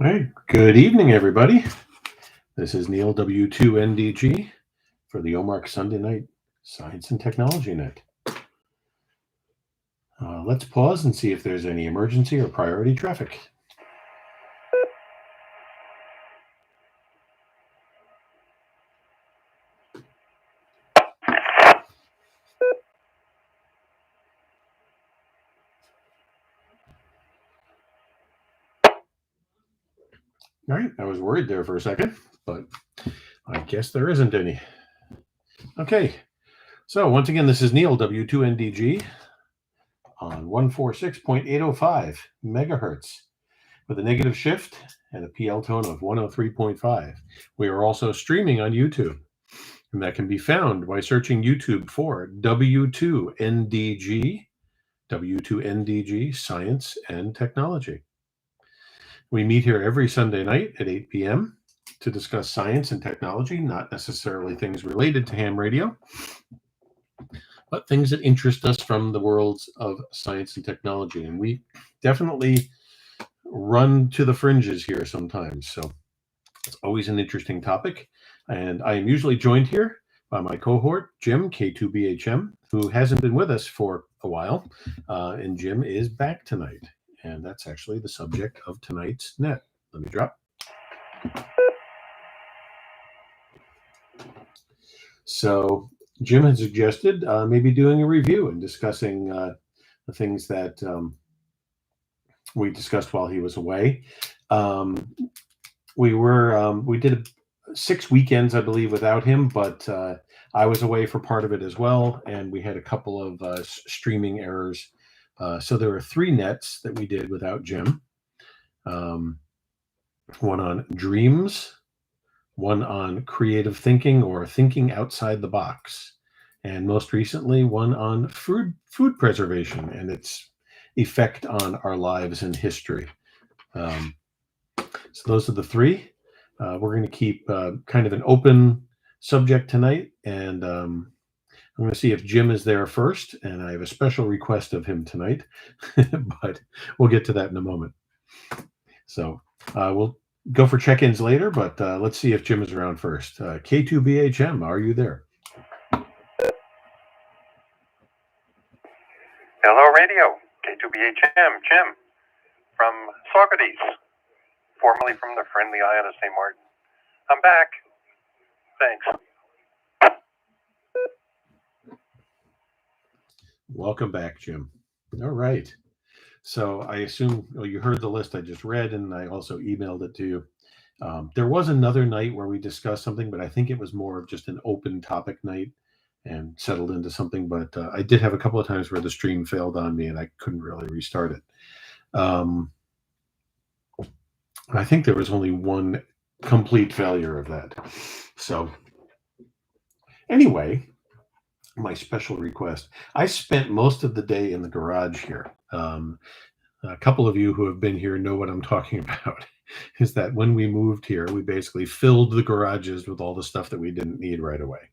All right. Good evening, everybody. This is Neil W2NDG for the OMARC Sunday Night Science and Technology Night. Let's pause and see if there's any emergency or priority traffic. All right. I was worried there for a second, but I guess there isn't any. Okay. So once again, this is Neil W2NDG on 146.805 megahertz with a negative shift and a PL tone of 103.5. We are also streaming on YouTube, and that can be found by searching YouTube for W2NDG Science and Technology. We meet here every Sunday night at 8 p.m. to discuss science and technology, not necessarily things related to ham radio, but things that interest us from the worlds of science and technology. And we definitely run to the fringes here sometimes. So it's always an interesting topic. And I am usually joined here by my cohort, Jim, K2BHM, who hasn't been with us for a while. And Jim is back tonight. And that's actually the subject of tonight's net. Let me drop. So Jim had suggested maybe doing a review and discussing the things that we discussed while he was away. We did 6 weekends, I believe, without him, but I was away for part of it as well, and we had a couple of streaming errors. So there were 3 nets that we did without Jim. One on dreams, one on creative thinking or thinking outside the box, and most recently one on food preservation and its effect on our lives and history. So those are the 3. We're going to keep kind of an open subject tonight, and I'm going to see if Jim is there first, and I have a special request of him tonight, but we'll get to that in a moment. So we'll go for check-ins later, but let's see if Jim is around first. K2BHM, are you there? Hello, radio. K2BHM, Jim, from Socrates, formerly from the friendly island of St. Martin. I'm back. Thanks. Welcome back, Jim. All right. So I assume you heard the list I just read, and I also emailed it to you. There was another night where we discussed something, but I think it was more of just an open topic night and settled into something. But I did have a couple of times where the stream failed on me and I couldn't really restart it. I think there was only one complete failure of that. So anyway, my special request. I spent most of the day in the garage here. A couple of you who have been here know what I'm talking about. Is that when we moved here, we basically filled the garages with all the stuff that we didn't need right away.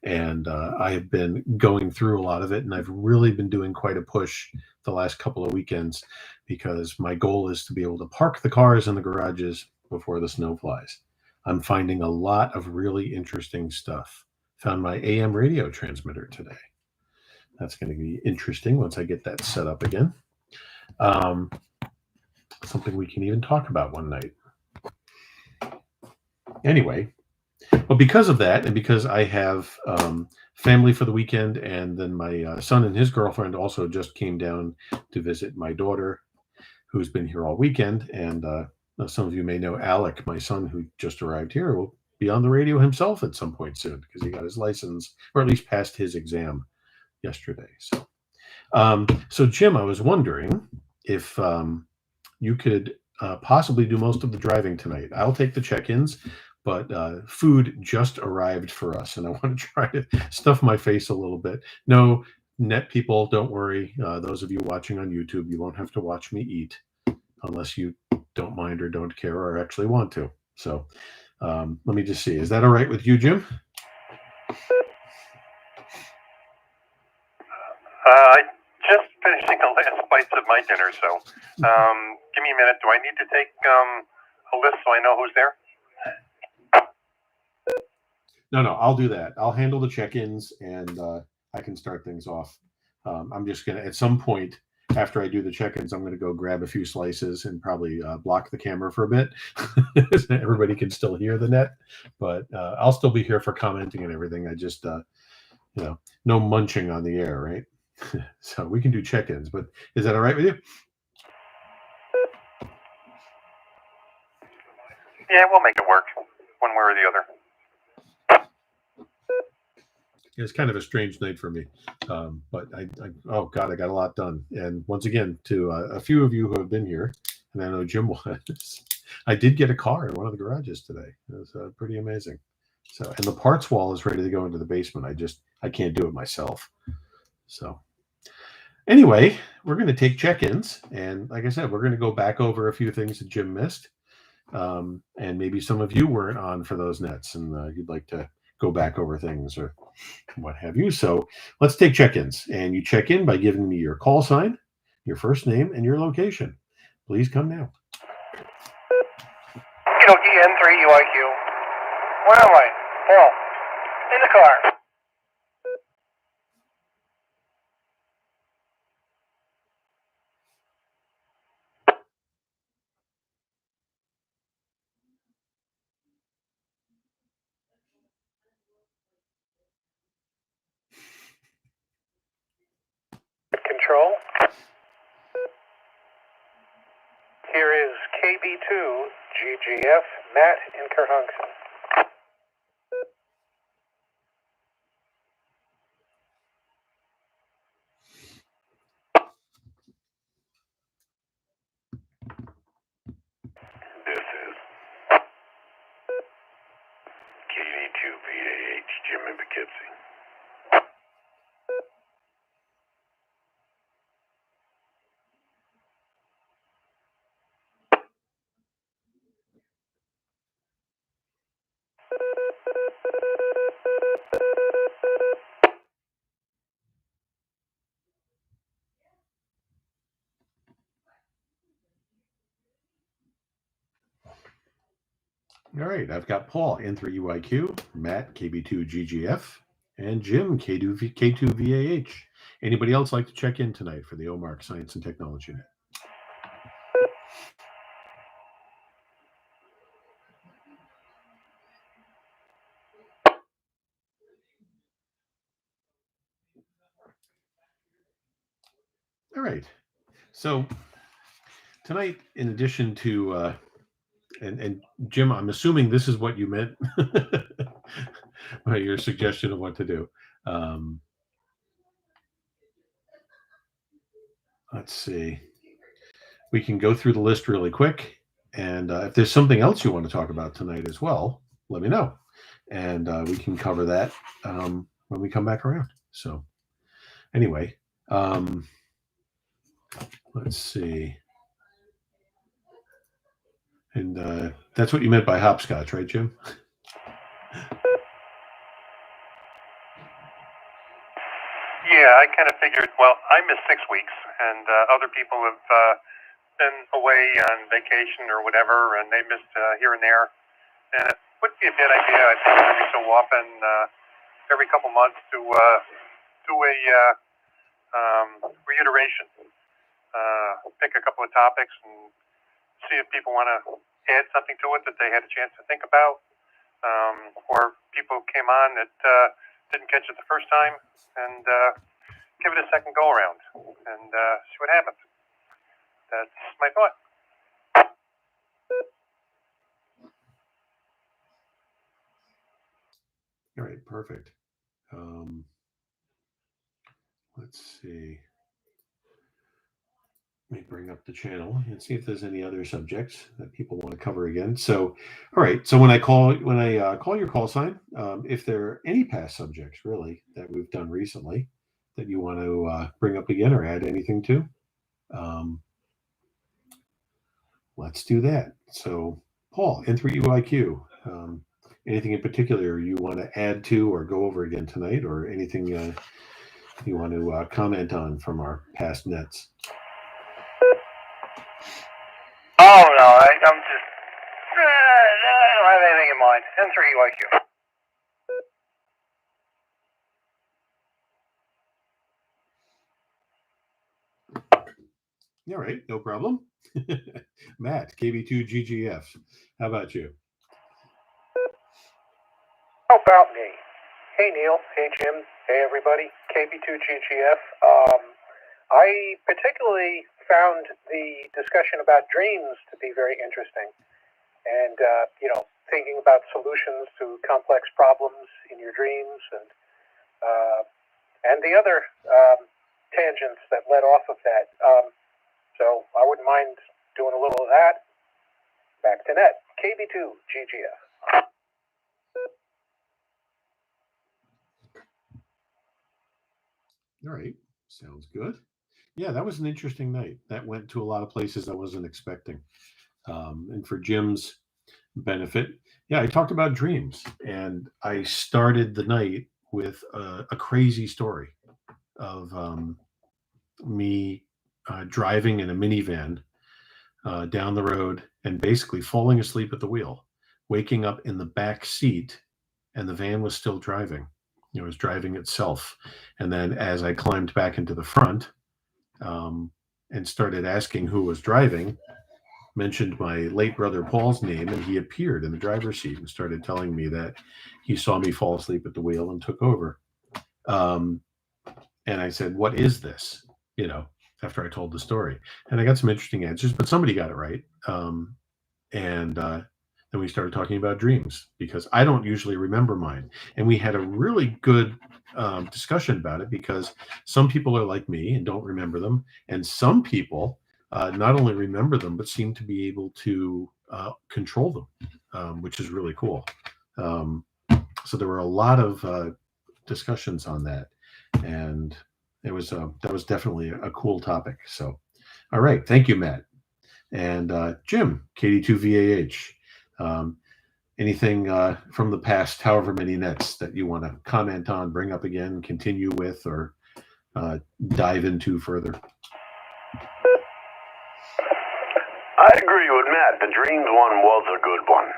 And I have been going through a lot of it, and I've really been doing quite a push the last couple of weekends because my goal is to be able to park the cars in the garages before the snow flies. I'm finding a lot of really interesting stuff. Found my AM radio transmitter today. That's going to be interesting once I get that set up again. Something we can even talk about one night. Anyway, well, because of that, and because I have family for the weekend, and then my son and his girlfriend also just came down to visit my daughter, who's been here all weekend. And some of you may know Alec, my son, who just arrived here, will be on the radio himself at some point soon because he got his license, or at least passed his exam yesterday. So Jim, I was wondering if you could possibly do most of the driving tonight. I'll take the check-ins, but food just arrived for us, and I want to try to stuff my face a little bit. No, net people, don't worry. Those of you watching on YouTube, you won't have to watch me eat unless you don't mind or don't care or actually want to. So let me just see. Is that all right with you, Jim? Just finishing the last bites of my dinner, so give me a minute. Do I need to take a list so I know who's there? No, I'll do that. I'll handle the check-ins, and I can start things off. I'm just gonna, at some point after I do the check-ins, I'm gonna go grab a few slices and probably block the camera for a bit, so everybody can still hear the net. But I'll still be here for commenting and everything. I just, no munching on the air, right? So we can do check-ins. But is that all right with you? Yeah, we'll make it work one way or the other. It's kind of a strange night for me, but oh God, I got a lot done. And once again, to a few of you who have been here, and I know Jim was, I did get a car in one of the garages today. It was pretty amazing. So, and the parts wall is ready to go into the basement. I can't do it myself. So, anyway, we're going to take check-ins, and like I said, we're going to go back over a few things that Jim missed, and maybe some of you weren't on for those nets, and you'd like to go back over things or what have you. So let's take check-ins, and you check in by giving me your call sign, your first name, and your location. Please come now. N3UIQ. Where am I? Paul. In the car. Control. Here is KB2 GGF, Matt in Kerhonkson. This is KD2VAH, Jim in Poughkeepsie. All right, I've got Paul, N3UIQ, Matt, KB2GGF, and Jim, K2VAH. Anybody else like to check in tonight for the OMARC Science and Technology Net? All right. So tonight, in addition to and Jim, I'm assuming this is what you meant by your suggestion of what to do. Let's see. We can go through the list really quick, and if there's something else you want to talk about tonight as well, let me know, and we can cover that when we come back around. So, anyway, let's see. And that's what you meant by hopscotch, right, Jim? Yeah, I kind of figured, well, I missed 6 weeks, and other people have been away on vacation or whatever, and they missed here and there. And it would be a bad idea, I think, every so often, every couple months to do a reiteration. Pick a couple of topics and see if people want to add something to it that they had a chance to think about, or people came on that didn't catch it the first time, and give it a second go around and see what happens. That's my thought. All right, perfect. Let's see. Let me bring up the channel and see if there's any other subjects that people want to cover again. So, all right. So when I call your call sign, if there are any past subjects really that we've done recently that you want to bring up again or add anything to, let's do that. So, Paul, N3UIQ, anything in particular you want to add to or go over again tonight, or anything you want to comment on from our past nets? Oh no, I'm just I don't have anything in mind. N3 like you. All right, no problem. Matt, KB2GGF. How about you? How about me? Hey Neil, hey Jim, hey everybody, KB2GGF. I particularly found the discussion about dreams to be very interesting. And, thinking about solutions to complex problems in your dreams and the other tangents that led off of that. So I wouldn't mind doing a little of that. Back to net, KB2GGF. All right, sounds good. Yeah, that was an interesting night. That went to a lot of places I wasn't expecting. And for Jim's benefit, yeah, I talked about dreams, and I started the night with a crazy story of me driving in a minivan down the road and basically falling asleep at the wheel, waking up in the back seat, and the van was still driving. It was driving itself. And then as I climbed back into the front um, and started asking who was driving, mentioned my late brother Paul's name, and he appeared in the driver's seat and started telling me that he saw me fall asleep at the wheel and took over. Um, and I said, "What is this?" You know, after I told the story, and I got some interesting answers, but somebody got it right. And then we started talking about dreams because I don't usually remember mine, and we had a really good discussion about it because some people are like me and don't remember them, and some people not only remember them but seem to be able to control them, which is really cool. Um, so there were a lot of discussions on that, and that was definitely a cool topic. So, all right, thank you, Matt. And Jim, KD2VAH. Um, anything from the past, however many nets that you want to comment on, bring up again, continue with, or dive into further? I agree with Matt. The Dreams one was a good one.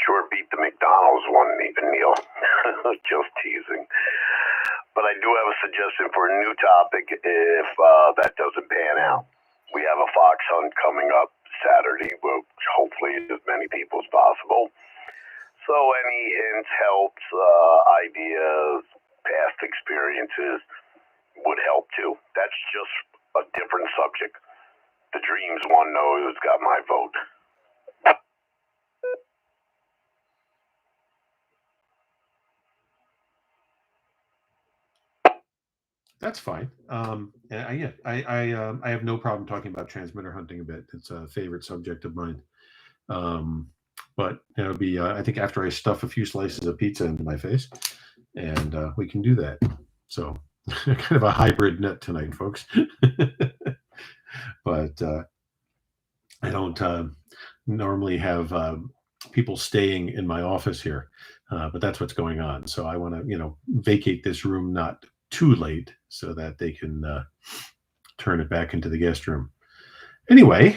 Sure beat the McDonald's one, even, Neil. Just teasing. But I do have a suggestion for a new topic if that doesn't pan out. We have a fox hunt coming up Saturday, with hopefully as many people as possible. So any hints, helps, ideas, past experiences would help too. That's just a different subject. The Dreams one, though, has got my vote. That's fine. I have no problem talking about transmitter hunting a bit. It's a favorite subject of mine. But it'll be I think after I stuff a few slices of pizza into my face, and we can do that. So kind of a hybrid net tonight, folks. But I don't normally have people staying in my office here, but that's what's going on. So I want to, vacate this room not too late so that they can turn it back into the guest room. Anyway,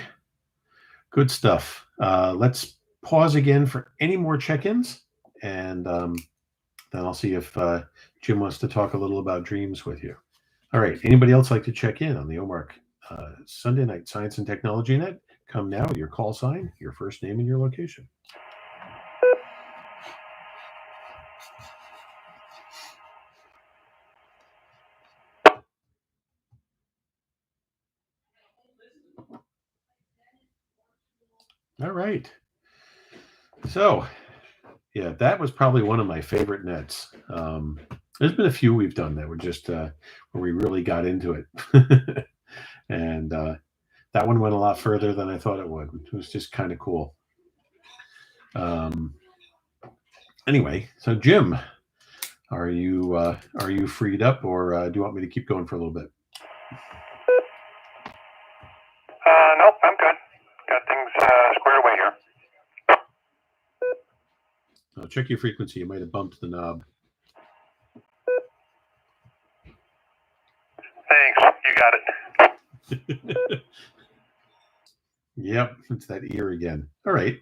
good stuff. Let's pause again for any more check-ins, and then I'll see if Jim wants to talk a little about dreams with you. All right. Anybody else like to check in on the OMARC Sunday Night Science and Technology Net? Come now, your call sign, your first name, and your location. All right. So, yeah, that was probably one of my favorite nets. There's been a few we've done that were just where we really got into it. And that one went a lot further than I thought it would. It was just kind of cool. Anyway, so Jim, are you freed up, or do you want me to keep going for a little bit? Nope, I'm good. Got things squared away here. Check your frequency. You might have bumped the knob. Thanks, you got it. Yep, it's that ear again. All right.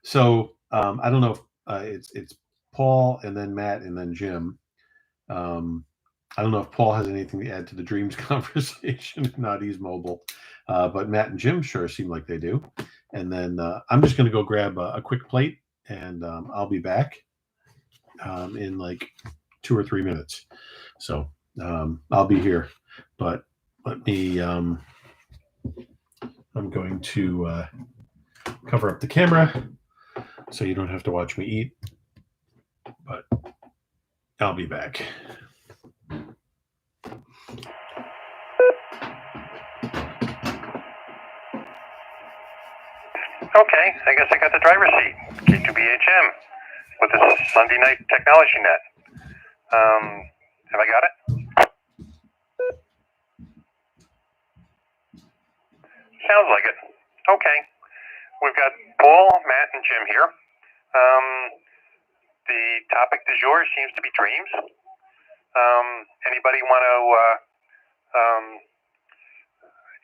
So I don't know if it's Paul and then Matt and then Jim. I don't know if Paul has anything to add to the dreams conversation. If not, he's mobile. But Matt and Jim sure seem like they do. And then I'm just going to go grab a quick plate, and I'll be back in like 2 or 3 minutes. So I'll be here. But let me. I'm going to cover up the camera so you don't have to watch me eat. But I'll be back. Okay, I guess I got the driver's seat. K2BHM with the Sunday night technology net. Have I got it? Sounds like it. Okay. We've got Paul, Matt, and Jim here. The topic du jour seems to be dreams. Anybody want to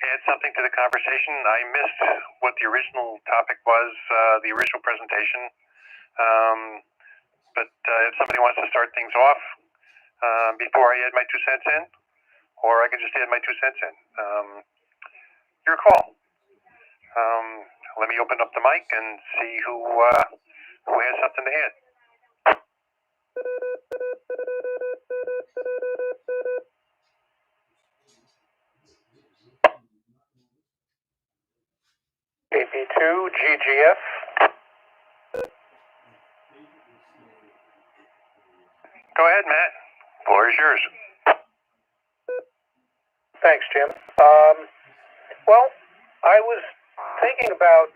add something to the conversation? I missed what the original topic was, the original presentation. But if somebody wants to start things off before I add my 2 cents in, or I can just add my 2 cents in. Your call. Let me open up the mic and see who has something to add. AP2 GGF. Go ahead, Matt. Floor is yours. Thanks, Jim. Well, I was thinking about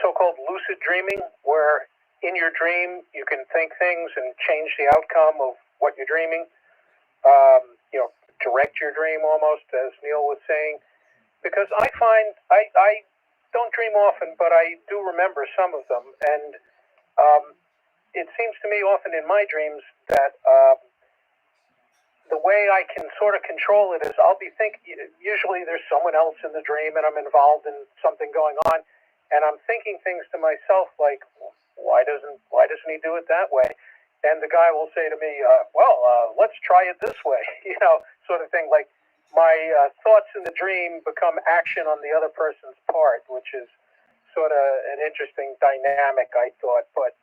so-called lucid dreaming, where in your dream you can think things and change the outcome of what you're dreaming. Direct your dream almost, as Neil was saying. Because I find I don't dream often, but I do remember some of them, and it seems to me often in my dreams that the way I can sort of control it is I'll be thinking. Usually, there's someone else in the dream, and I'm involved in something going on, and I'm thinking things to myself like, why doesn't he do it that way? And the guy will say to me, let's try it this way, sort of thing. Like my thoughts in the dream become action on the other person's part, which is sort of an interesting dynamic, I thought. But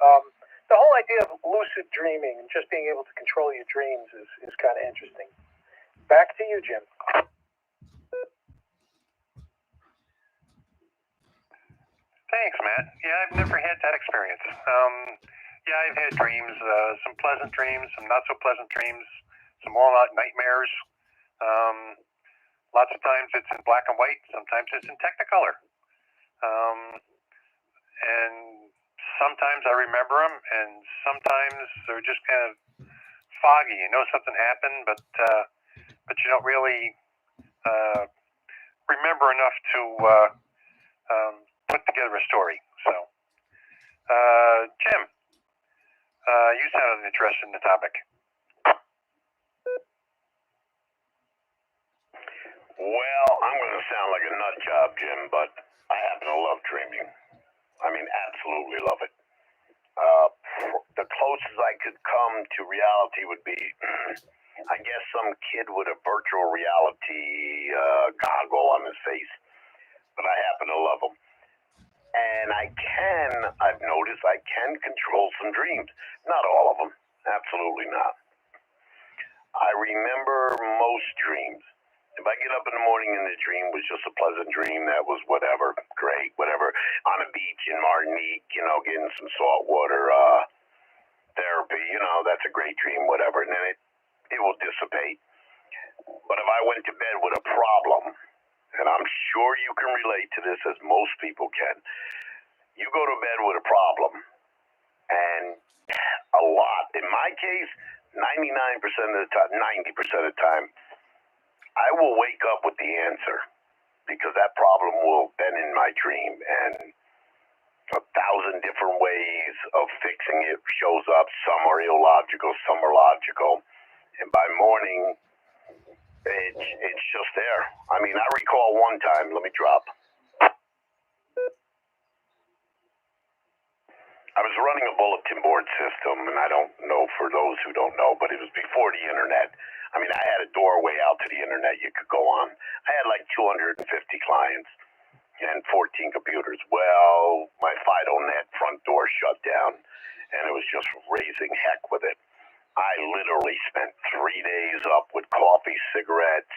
the whole idea of lucid dreaming and just being able to control your dreams is kind of interesting. Back to you, Jim. Thanks, Matt. Yeah, I've never had that experience. Yeah, I've had dreams, some pleasant dreams, some not so pleasant dreams, some all-out nightmares. Lots of times it's in black and white, sometimes it's in Technicolor. And sometimes I remember them, and sometimes they're just kind of foggy. You know something happened, but you don't really remember enough to put together a story. So, Jim, you sounded interested in the topic. Well, I'm going to sound like a nut job, Jim, but I happen to love dreaming. I mean, absolutely love it. The closest I could come to reality would be, I guess, some kid with a virtual reality goggle on his face. But I happen to love them. And I've noticed I can control some dreams. Not all of them. Absolutely not. I remember most dreams. If I get up in the morning and the dream was just a pleasant dream, that was whatever, great, whatever. On a beach in Martinique, getting some saltwater therapy, that's a great dream, whatever. And then it will dissipate. But if I went to bed with a problem, and I'm sure you can relate to this as most people can, you go to bed with a problem, and a lot, in my case, 99% of the time, 90% of the time, I will wake up with the answer, because that problem will have been in my dream, and 1,000 different ways of fixing it shows up. Some are illogical, some are logical, and by morning, it's just there. I mean, I recall one time, let me drop. I was running a bulletin board system, and I don't know for those who don't know, but it was before the internet. I mean, I had a doorway out to the internet you could go on. I had like 250 clients and 14 computers. Well, my FidoNet front door shut down, and it was just raising heck with it. I literally spent 3 days up with coffee, cigarettes,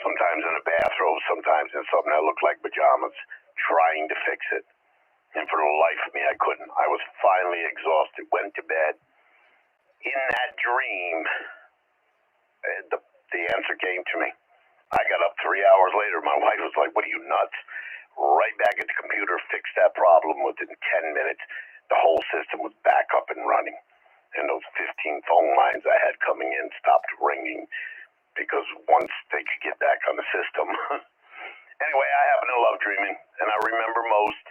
sometimes in a bathrobe, sometimes in something that looked like pajamas, trying to fix it. And for the life of me, I couldn't. I was finally exhausted, went to bed. In that dream, the answer came to me. I got up 3 hours later. My wife was like, "What are you, nuts?" Right back at the computer, fixed that problem within 10 minutes. The whole system was back up and running. And those 15 phone lines I had coming in stopped ringing because once they could get back on the system. Anyway, I happen to love dreaming, and I remember most,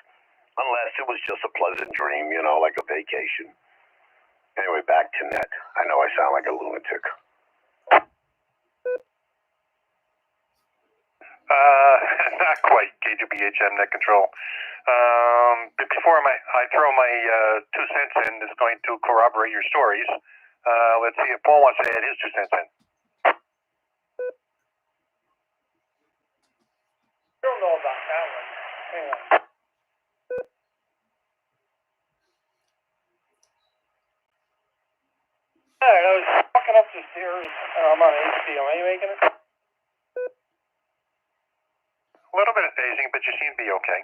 unless it was just a pleasant dream, like a vacation. Anyway, back to net. I know I sound like a lunatic. Not quite, K2BHM Net Control. But before I throw my 2 cents in, that's going to corroborate your stories. Let's see if Paul wants to add his 2 cents in. I don't know about that one. Hang on. All right, I was walking up the stairs. I'm on HDM. Are you making it? A little bit of phasing, but you seem to be okay.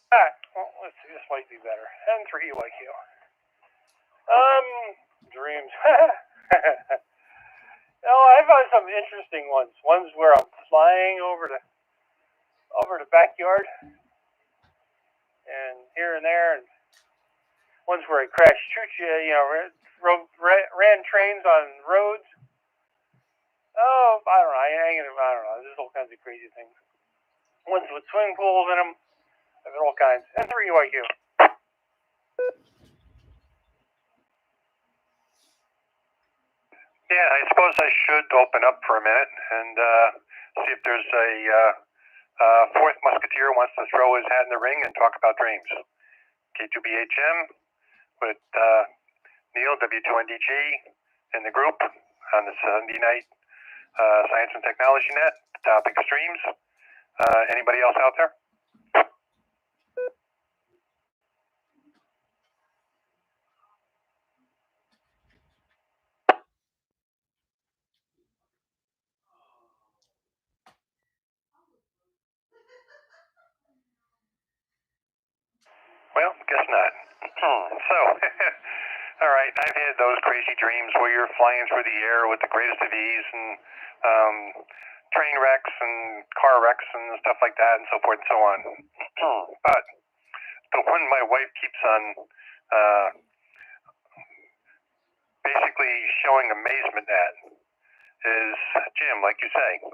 All right, well, let's see. This might be better. N3 EYQ. Dreams. I've had some interesting ones. Ones where I'm flying over the backyard, and here and there, and ones where I crashed choo-choo, ran trains on roads. Oh, I don't know. I don't know. There's all kinds of crazy things. Ones with swimming pools in them. I've had all kinds. And 3 UIQ. Yeah, I suppose I should open up for a minute and see if there's a fourth musketeer wants to throw his hat in the ring and talk about dreams. K2BHM with Neil, W2NDG, in the group on the Sunday night Science and Technology Net. Topic is dreams. Anybody else out there? Well, guess not. So, all right, I've had those crazy dreams where you're flying through the air with the greatest of ease and train wrecks and car wrecks and stuff like that and so forth and so on. But the one my wife keeps on basically showing amazement at is Jim, like you say.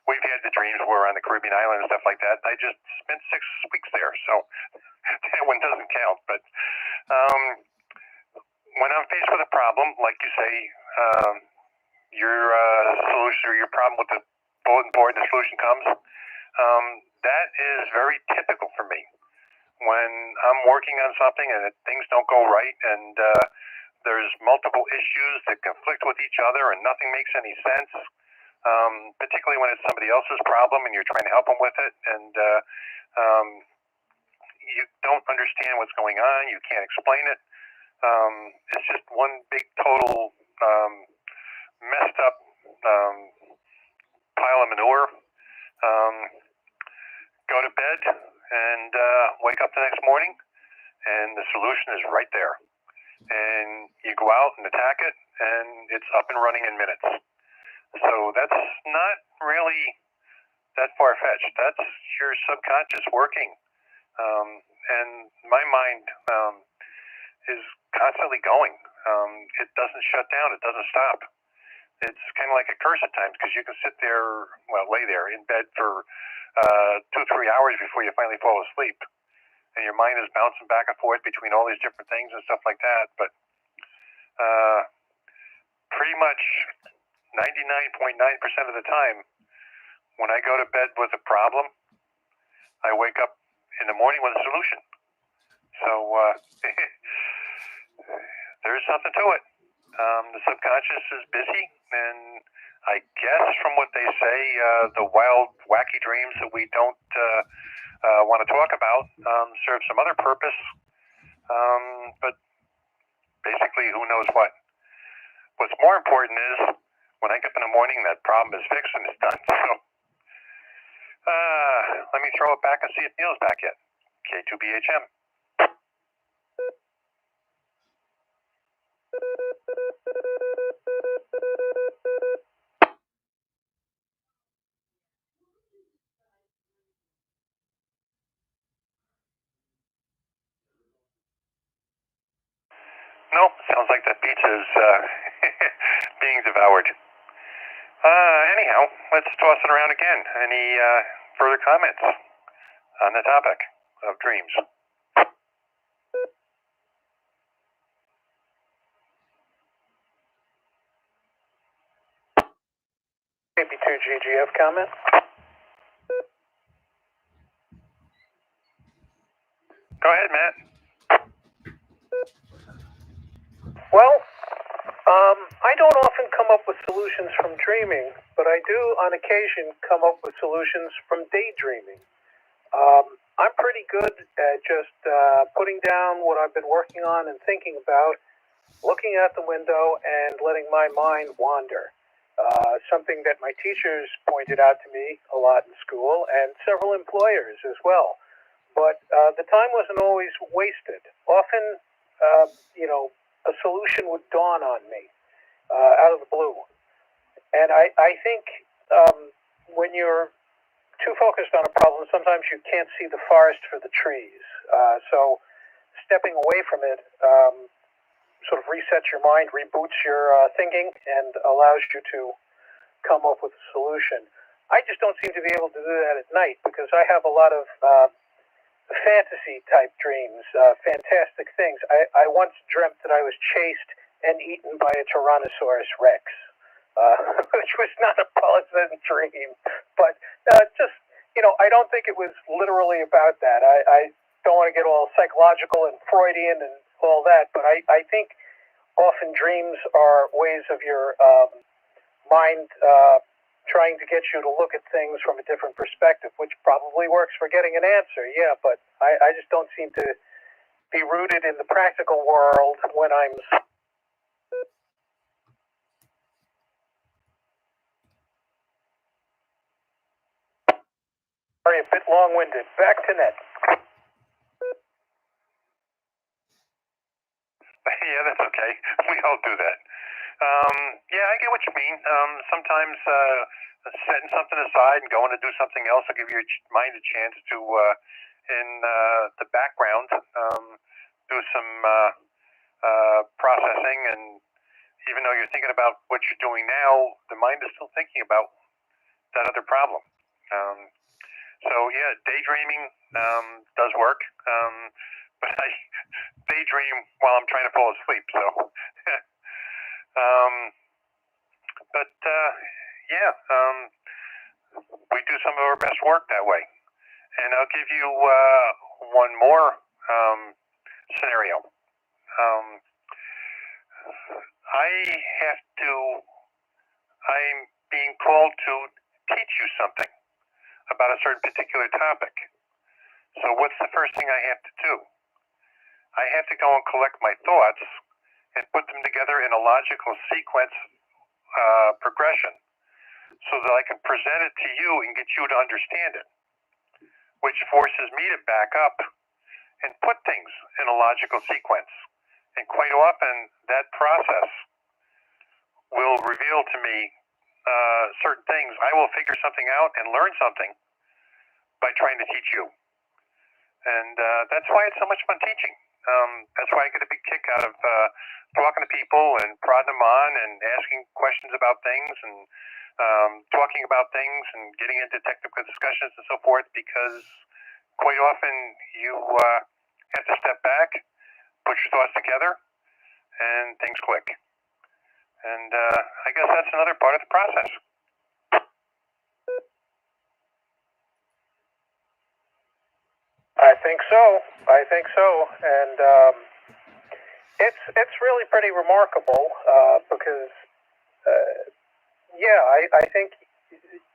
We've had the dreams where we're on the Caribbean island and stuff like that. I just spent 6 weeks there, so that one doesn't count. But when I'm faced with a problem, like you say, your solution or your problem with the bulletin board, the solution comes. That is very typical for me. When I'm working on something and things don't go right and there's multiple issues that conflict with each other and nothing makes any sense, particularly when it's somebody else's problem and you're trying to help them with it and you don't understand what's going on, you can't explain it. It's just one big total messed up pile of manure. Go to bed and wake up the next morning and the solution is right there. And you go out and attack it and it's up and running in minutes. So that's not really that far-fetched. That's your subconscious working. And my mind is constantly going. It doesn't shut down. It doesn't stop. It's kind of like a curse at times because you can lay there in bed for 2 or 3 hours before you finally fall asleep. And your mind is bouncing back and forth between all these different things and stuff like that. But pretty much 99.9% of the time, when I go to bed with a problem, I wake up in the morning with a solution. So there's something to it. The subconscious is busy, and I guess from what they say, the wild, wacky dreams that we don't want to talk about serve some other purpose. But basically, who knows what. What's more important is when I get up in the morning, that problem is fixed and it's done. So let me throw it back and see if Neil's back yet. K2BHM. Nope, sounds like that pizza's being devoured. Anyhow, let's toss it around again. Any further comments on the topic of dreams? KB2GGF comment? Go ahead, Matt. Well, I don't often come up with solutions from dreaming, but I do on occasion come up with solutions from daydreaming. I'm pretty good at just putting down what I've been working on and thinking about, looking out the window and letting my mind wander. Something that my teachers pointed out to me a lot in school and several employers as well. But the time wasn't always wasted. Often, a solution would dawn on me out of the blue. And I think when you're too focused on a problem, sometimes you can't see the forest for the trees. So stepping away from it sort of resets your mind, reboots your thinking, and allows you to come up with a solution. I just don't seem to be able to do that at night because I have a lot of fantasy type dreams, fantastic things. I once dreamt that I was chased and eaten by a Tyrannosaurus Rex, which was not a pleasant dream. But I don't think it was literally about that. I don't want to get all psychological and Freudian and all that, but I think often dreams are ways of your mind trying to get you to look at things from a different perspective, which probably works for getting an answer, yeah, but I just don't seem to be rooted in the practical world when I'm... Sorry, a bit long-winded. Back to Ned. Yeah, that's okay. We all do that. Yeah, I get what you mean. Sometimes setting something aside and going to do something else will give your mind a chance to, in the background, do some processing. And even though you're thinking about what you're doing now, the mind is still thinking about that other problem. So yeah, daydreaming does work. But I daydream while I'm trying to fall asleep. So, we do some of our best work that way. And I'll give you one more scenario. I'm being called to teach you something about a certain particular topic. So what's the first thing I have to do? I have to go and collect my thoughts and put them together in a logical sequence progression so that I can present it to you and get you to understand it, which forces me to back up and put things in a logical sequence. And quite often, that process will reveal to me certain things. I will figure something out and learn something by trying to teach you. And that's why it's so much fun teaching. That's why I get a big kick out of talking to people and prodding them on and asking questions about things and talking about things and getting into technical discussions and so forth, because quite often you have to step back, put your thoughts together, and things click. And I guess that's another part of the process. think so. And it's really pretty remarkable because, I think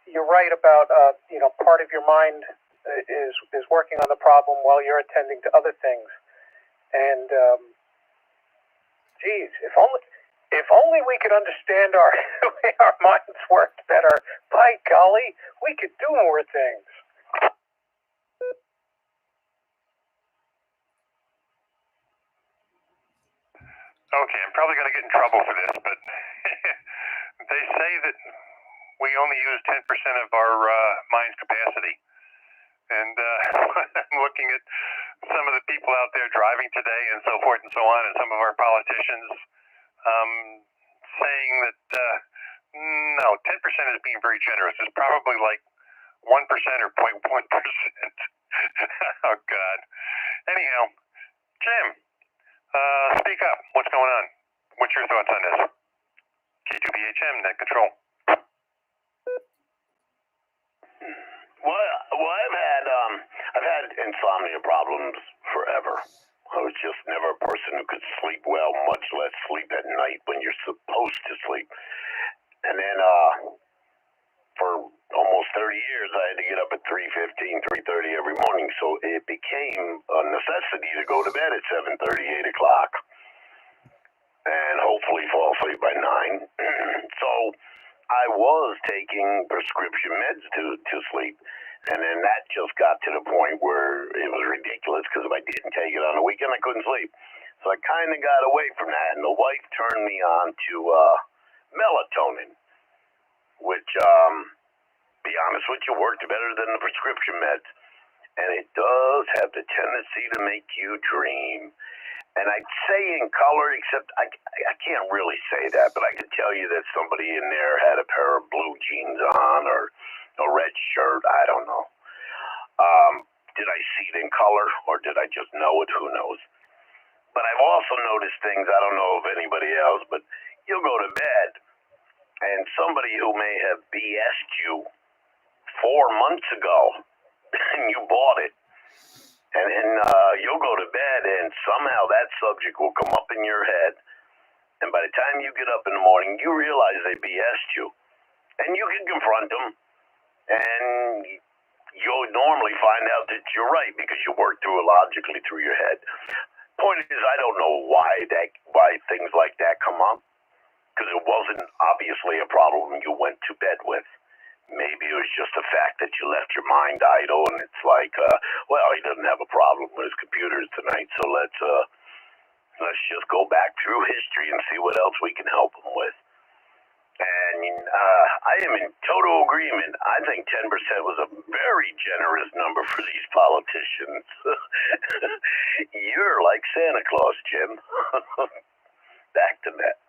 you're right about part of your mind is working on the problem while you're attending to other things. And geez, if only we could understand the way our minds worked better. By golly, we could do more things. Okay, I'm probably going to get in trouble for this, but they say that we only use 10% of our mind's capacity. And I'm looking at some of the people out there driving today and so forth and so on, and some of our politicians saying that, no, 10% is being very generous. It's probably like 1% or 0.1%. Oh, God. Anyhow, Jim, speak up. What's going on? What's your thoughts on this? K2BHM, net control. Well, I've had insomnia problems forever. I was just never a person who could sleep well, much less sleep at night when you're supposed to sleep. And then, for almost 30 years, I had to get up at 3:15, 3:30 every morning. So it became a necessity to go to bed at 7:30, 8 o'clock, and hopefully fall asleep by 9. So I was taking prescription meds to sleep. And then that just got to the point where it was ridiculous because if I didn't take it on the weekend, I couldn't sleep. So I kind of got away from that. And the wife turned me on to melatonin, which, be honest with you, worked better than the prescription meds. And it does have the tendency to make you dream. And I'd say in color, except I can't really say that, but I could tell you that somebody in there had a pair of blue jeans on or a red shirt. I don't know. Did I see it in color or did I just know it? Who knows? But I've also noticed things, I don't know if anybody else, but you'll go to bed and somebody who may have BS'd you 4 months ago and you bought it. And then you'll go to bed and somehow that subject will come up in your head. And by the time you get up in the morning, you realize they BS'd you. And you can confront them. And you'll normally find out that you're right because you work through it logically through your head. Point is, I don't know why things like that come up. Because it wasn't obviously a problem you went to bed with. Maybe it was just the fact that you left your mind idle, and it's like, well, he doesn't have a problem with his computers tonight, so let's just go back through history and see what else we can help him with. And I am in total agreement. I think 10% was a very generous number for these politicians. You're like Santa Claus, Jim. Back to that.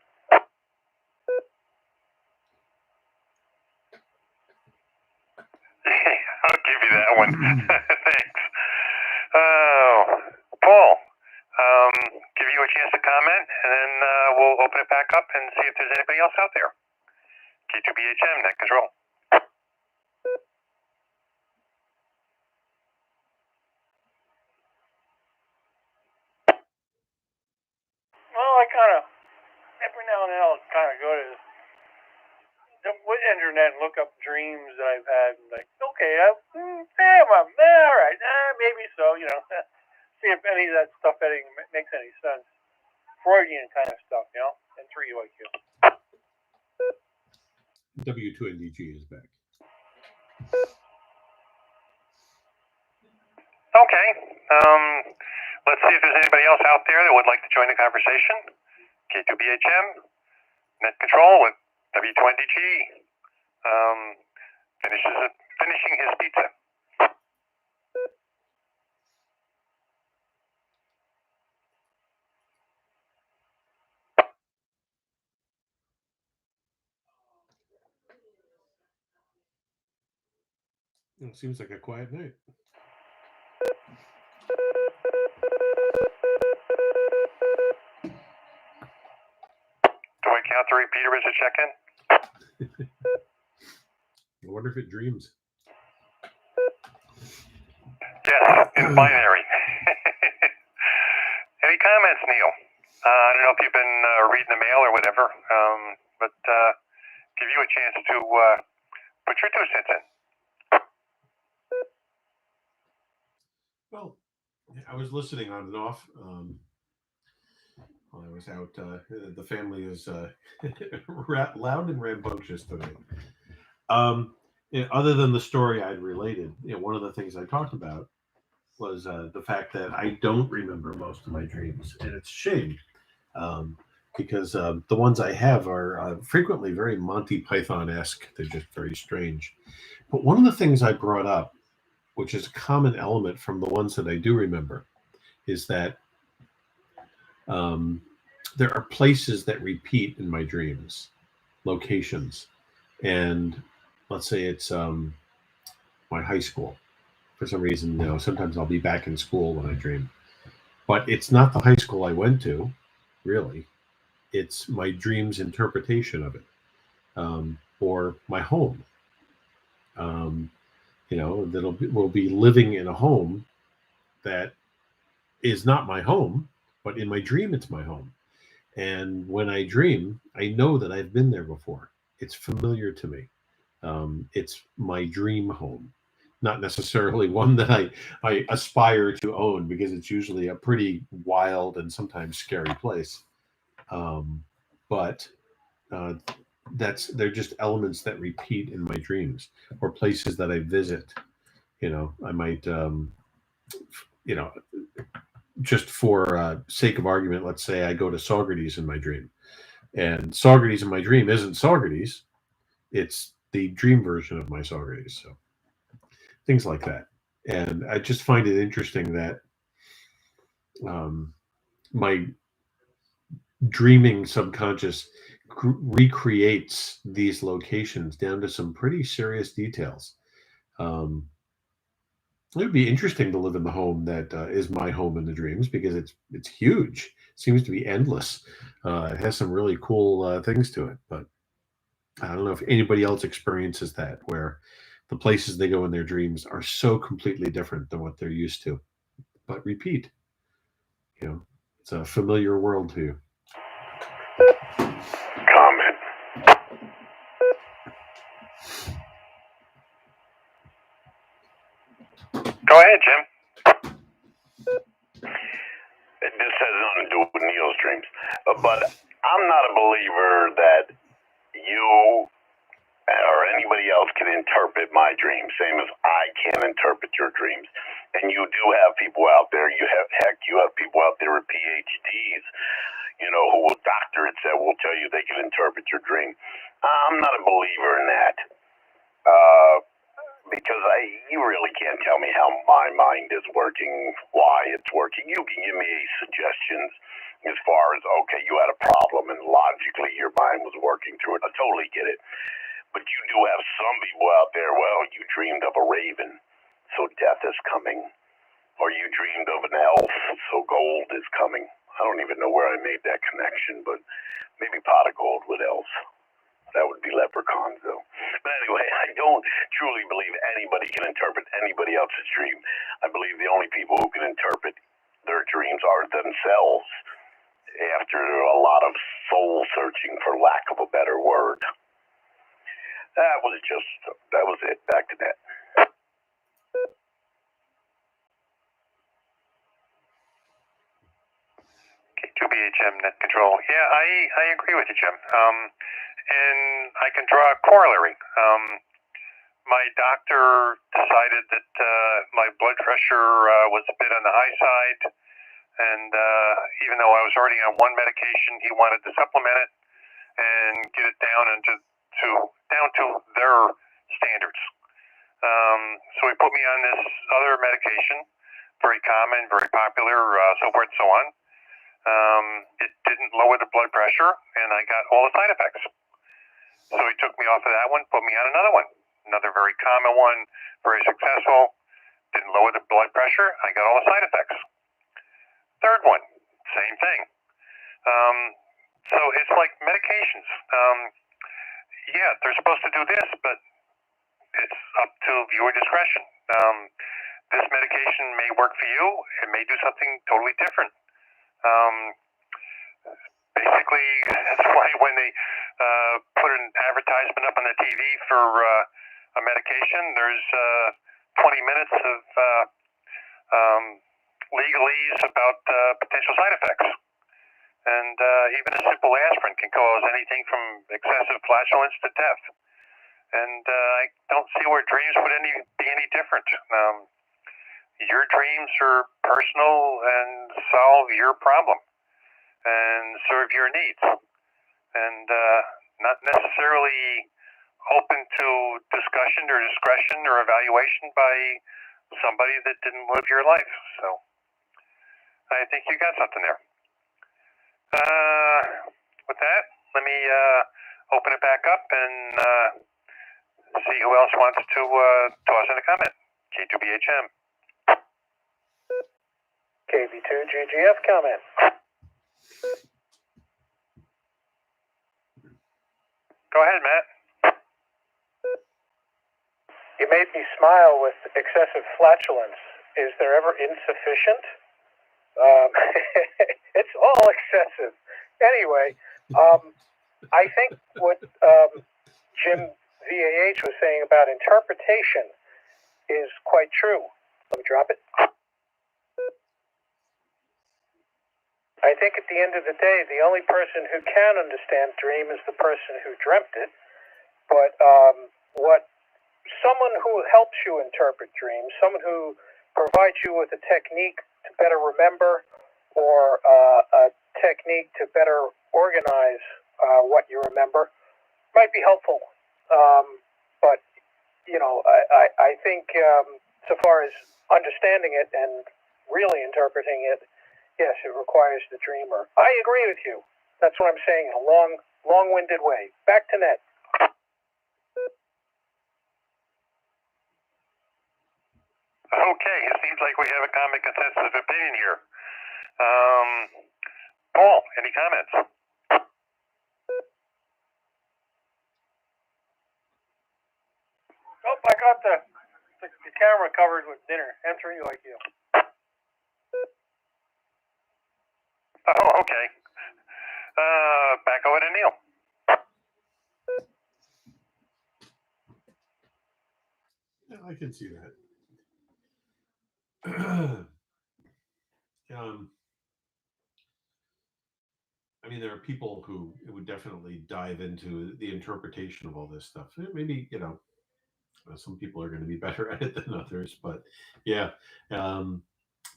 I'll give you that one. Thanks. Paul, give you a chance to comment, and then we'll open it back up and see if there's anybody else out there. K2BHM, net control. Well, I every now and then I'll go to the internet and look up dreams that I've had, and like, okay, all right, maybe so, see if any of that stuff makes any sense. Freudian kind of stuff, and 3 UIQ. W2NDG is back. Okay. Let's see if there's anybody else out there that would like to join the conversation. K2BHM, net control with W2NDG. Finishing his pizza. It seems like a quiet night. Do I count the repeater as a check-in? I wonder if it dreams. Yes, in binary. comments, Neil. I don't know if you've been reading the mail or whatever, but give you a chance to put your 2 cents in. Well, I was listening on and off while I was out. The family is loud and rambunctious today. Other than the story I'd related, one of the things I talked about was the fact that I don't remember most of my dreams, and it's a shame because the ones I have are frequently very Monty Python-esque. They're just very strange. But one of the things I brought up, which is a common element from the ones that I do remember, is that there are places that repeat in my dreams, locations, and let's say it's my high school. For some reason, sometimes I'll be back in school when I dream, but it's not the high school I went to, really. It's my dream's interpretation of it, or my home. Will be living in a home that is not my home, but in my dream, it's my home. And when I dream, I know that I've been there before. It's familiar to me. It's my dream home, not necessarily one that I aspire to own, because it's usually a pretty wild and sometimes scary place. But they're just elements that repeat in my dreams, or places that I visit. I might, just for sake of argument, let's say I go to Saugerties in my dream, and Saugerties in my dream isn't Saugerties; it's the dream version of my Saugerties. So things like that, and I just find it interesting that my dreaming subconscious recreates these locations down to some pretty serious details. It would be interesting to live in the home that is my home in the dreams, because it's huge. It seems to be endless. It has some really cool things to it, but I don't know if anybody else experiences that, where the places they go in their dreams are so completely different than what they're used to, but repeat. It's a familiar world to you. Comment. Go ahead, Jim. This has nothing to do with Neil's dreams, but I'm not a believer that you or anybody else can interpret my dreams, same as I can't interpret your dreams. And you do have people out there. You have people out there with PhDs, who will doctorates that will tell you they can interpret your dream. I'm not a believer in that. Because you really can't tell me how my mind is working, why it's working. You can give me suggestions as far as, okay, you had a problem and logically your mind was working through it. I totally get it. But you do have some people out there, well, you dreamed of a raven, so death is coming. Or you dreamed of an elf, so gold is coming. I don't even know where I made that connection, but maybe pot of gold with elves. That would be leprechauns, though. But anyway, I don't truly believe anybody can interpret anybody else's dream. I believe the only people who can interpret their dreams are themselves, after a lot of soul searching, for lack of a better word. That was it. Back to that. K2BHM net control. Yeah, I agree with you, Jim. And I can draw a corollary. My doctor decided that my blood pressure was a bit on the high side, and even though I was already on one medication, he wanted to supplement it and get it down to their standards. So he put me on this other medication, very common, very popular, so forth and so on. It didn't lower the blood pressure, and I got all the side effects. So he took me off of that one, put me on another one. Another very common one, very successful. Didn't lower the blood pressure. I got all the side effects. Third one, same thing. So it's like medications. Yeah, they're supposed to do this, but it's up to viewer discretion. This medication may work for you. It may do something totally different. Um, basically, that's why when they put an advertisement up on the TV for a medication, there's 20 minutes of legalese about potential side effects. And even a simple aspirin can cause anything from excessive flatulence to death. And I don't see where dreams would be any different. Your dreams are personal and solve your problem and serve your needs, and not necessarily open to discussion or discretion or evaluation by somebody that didn't live your life. So I think you got something there. With that, let me open it back up and see who else wants to toss in a comment. K2BHM. KB2GGF comment. Go ahead, Matt. You made me smile with excessive flatulence. Is there ever insufficient? It's all excessive. Anyway, I think what Jim VAH was saying about interpretation is quite true. Let me drop it. I think at the end of the day, the only person who can understand dream is the person who dreamt it. But what someone who helps you interpret dreams, someone who provides you with a technique to better remember or a technique to better organize what you remember, might be helpful. But, you know, I think so far as understanding it and really interpreting it, yes, it requires the dreamer. I agree with you. That's what I'm saying in a long-winded way. Back to Ned. Okay, it seems like we have a common consensus of opinion here. Paul, any comments? Oh, I got the camera covered with dinner. M3 like you. Oh, okay. Back over to Neil. Yeah, I can see that. I mean, there are people who would definitely dive into the interpretation of all this stuff. Maybe, you know, some people are going to be better at it than others, but yeah,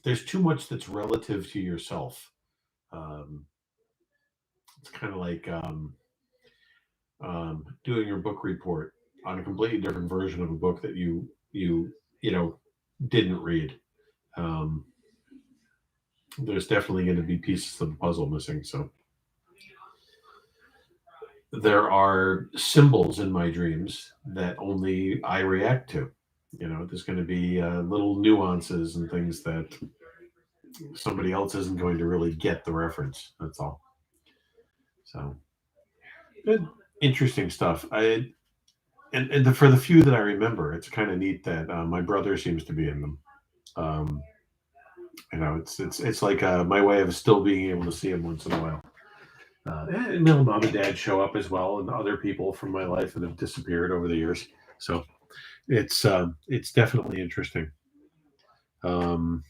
there's too much that's relative to yourself. It's kind of like doing your book report on a completely different version of a book that you know didn't read. There's definitely going to be pieces of the puzzle missing. So there are symbols in my dreams that only I react to. You know, there's going to be little nuances and things that somebody else isn't going to really get the reference. That's all. So good, interesting stuff. For the few that I remember, it's kind of neat that my brother seems to be in them. Um, you know, it's like my way of still being able to see him once in a while. And mom and dad show up as well, and other people from my life that have disappeared over the years. So it's definitely interesting. Um,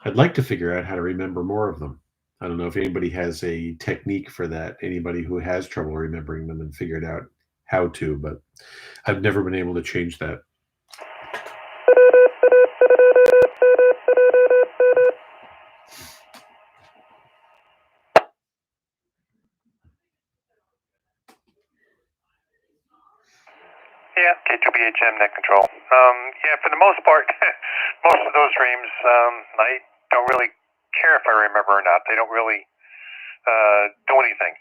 I'd like to figure out how to remember more of them. I don't know if anybody has a technique for that. Anybody who has trouble remembering them and figured out how to, but I've never been able to change that. Yeah, K2BHM net control. Yeah, for the most part, most of those dreams, I don't really care if I remember or not. They don't really do anything.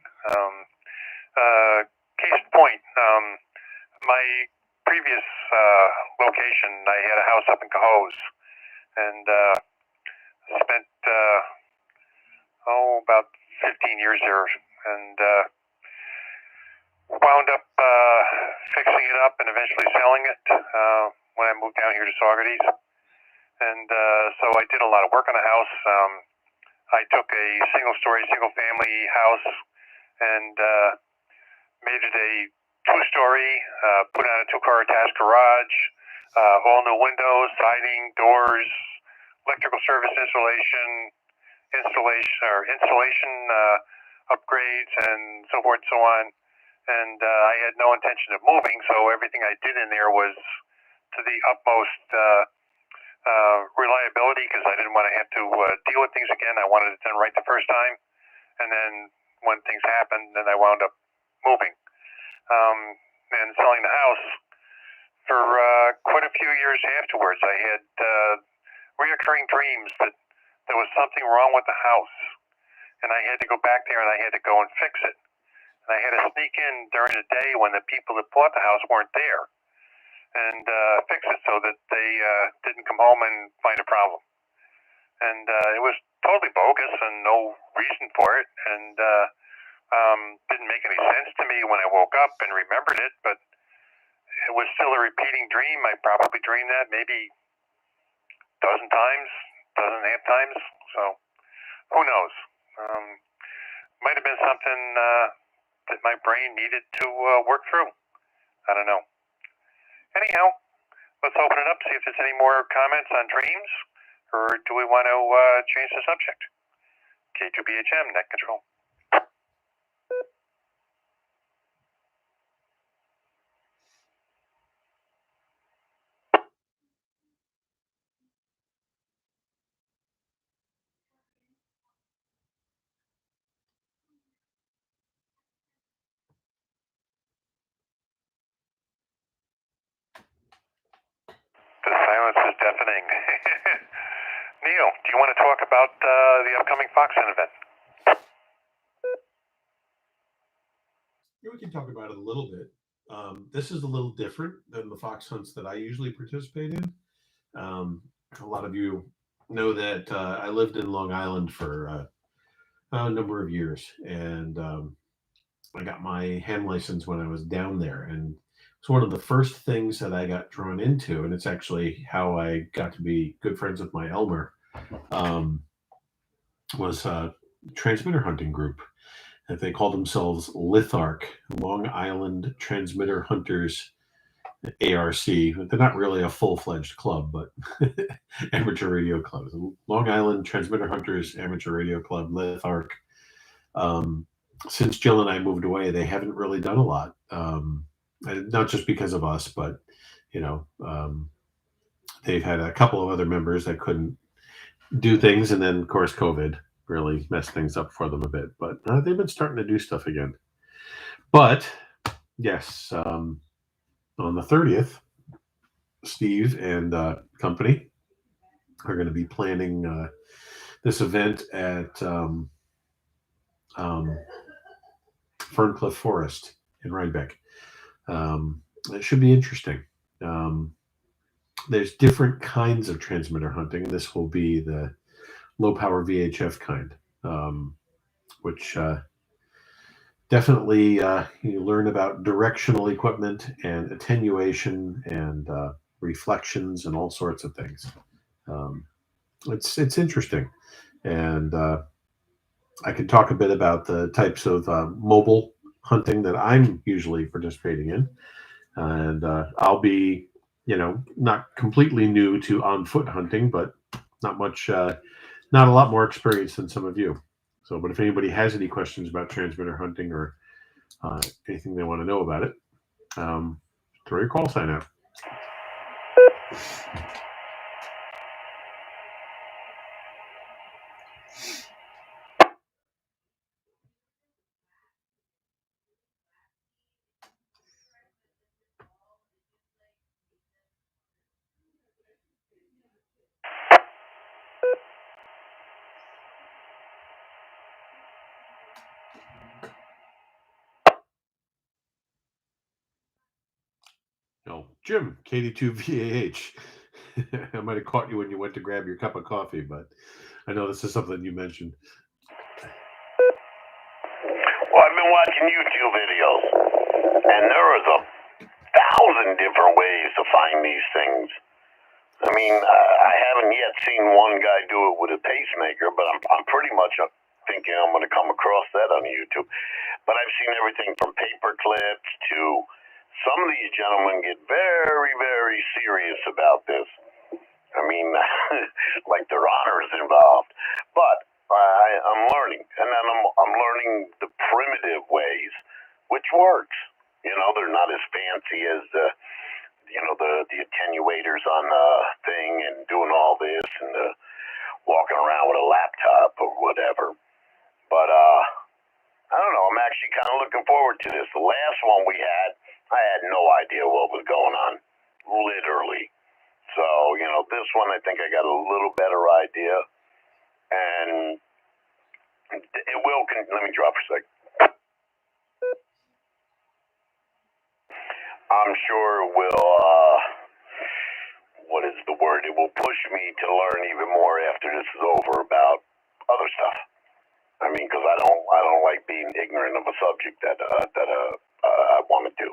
Case in point, my previous location, I had a house up in Cohoes, and spent about 15 years there, and wound up fixing it up and eventually selling it when I moved down here to Saugerties. And so I did a lot of work on the house. I took a single-story, single-family house and made it a two-story, put on a two-car attached garage, all new windows, siding, doors, electrical service installation upgrades, and so forth and so on. And I had no intention of moving, so everything I did in there was to the utmost reliability, because I didn't want to have to deal with things again. I wanted it done right the first time, and then when things happened, then I wound up moving and selling the house. For quite a few years afterwards, I had reoccurring dreams that there was something wrong with the house, and I had to go back there and I had to go and fix it. And I had to sneak in during the day when the people that bought the house weren't there, and fix it so that they didn't come home and find a problem. And it was totally bogus and no reason for it, and didn't make any sense to me when I woke up and remembered it, but it was still a repeating dream. I probably dreamed that maybe a dozen and a half times, so who knows? Might have been something that my brain needed to work through. I don't know. Anyhow, let's open it up, see if there's any more comments on dreams, or do we want to change the subject? K2BHM, net control. The silence is deafening. Neil, do you want to talk about the upcoming Fox Hunt event? Yeah, we can talk about it a little bit. This is a little different than the fox hunts that I usually participate in. A lot of you know that I lived in Long Island for a number of years, and I got my hand license when I was down there. And it's one of the first things that I got drawn into, and it's actually how I got to be good friends with my Elmer, was a transmitter hunting group. That they call themselves LITHARC, Long Island Transmitter Hunters ARC. They're not really a full-fledged club, but amateur radio club. Long Island Transmitter Hunters Amateur Radio Club, LITHARC. Since Jill and I moved away, they haven't really done a lot. Not just because of us, but they've had a couple of other members that couldn't do things, and then of course COVID really messed things up for them a bit. But they've been starting to do stuff again. But yes, on the 30th, Steve and company are going to be planning this event at Ferncliff Forest in Rhinebeck. It should be interesting. There's different kinds of transmitter hunting. This will be the low power VHF kind, which definitely you learn about directional equipment and attenuation and reflections and all sorts of things. It's interesting, and I can talk a bit about the types of mobile hunting that I'm usually participating in, and I'll be, not completely new to on foot hunting, but not a lot more experience than some of you. So, but if anybody has any questions about transmitter hunting or anything they want to know about it, throw your call sign out. No, Jim, KD2VAH. I might have caught you when you went to grab your cup of coffee, but I know this is something you mentioned. Well, I've been watching YouTube videos, and there is 1,000 different ways to find these things. I mean, I haven't yet seen one guy do it with a pacemaker, but I'm pretty much thinking I'm going to come across that on YouTube. But I've seen everything from paper clips to some of these gentlemen get very, very serious about this. I mean, like their honor is involved. But I'm learning, and then I'm learning the primitive ways, which works. You know, they're not as fancy as the attenuators on the thing and doing all this and walking around with a laptop or whatever. But I don't know. I'm actually kind of looking forward to this. The last one we had, I had no idea what was going on, literally. So, you know, this one I think I got a little better idea, and it will. Let me drop for a second. I'm sure it will. What is the word? It will push me to learn even more after this is over about other stuff. I mean, because I don't like being ignorant of a subject that I want to do.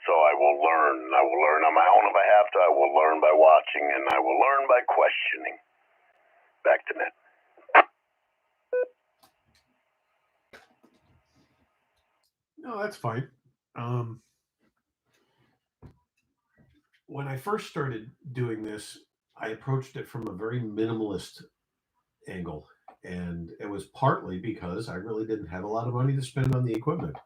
So I will learn. I will learn on my own if I have to. I will learn by watching, and I will learn by questioning. Back to Ned. No, that's fine. When I first started doing this, I approached it from a very minimalist angle. And it was partly because I really didn't have a lot of money to spend on the equipment.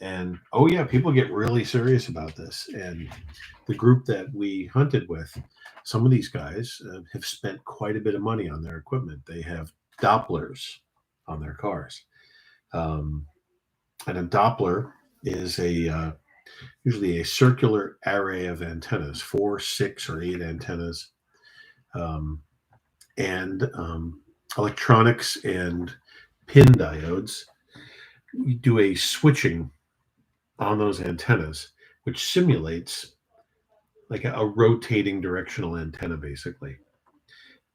And oh, yeah, people get really serious about this. And the group that we hunted with, some of these guys have spent quite a bit of money on their equipment. They have Dopplers on their cars. And a Doppler is usually a circular array of antennas, 4, 6, or 8 antennas, and electronics and pin diodes. You do a switching on those antennas, which simulates like a rotating directional antenna, basically.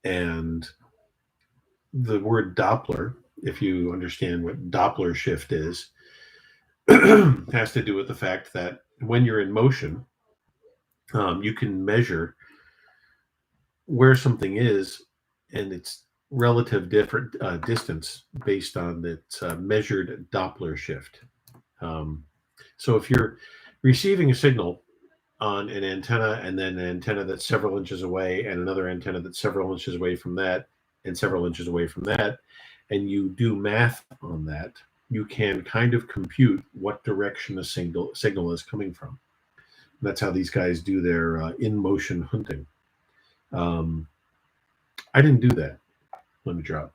And the word Doppler, if you understand what Doppler shift is, has to do with the fact that when you're in motion, you can measure where something is and its relative different distance based on its measured Doppler shift. So if you're receiving a signal on an antenna and then an antenna that's several inches away and another antenna that's several inches away from that and several inches away from that, and you do math on that, you can kind of compute what direction a signal is coming from. And that's how these guys do their in-motion hunting. I didn't do that. Let me drop.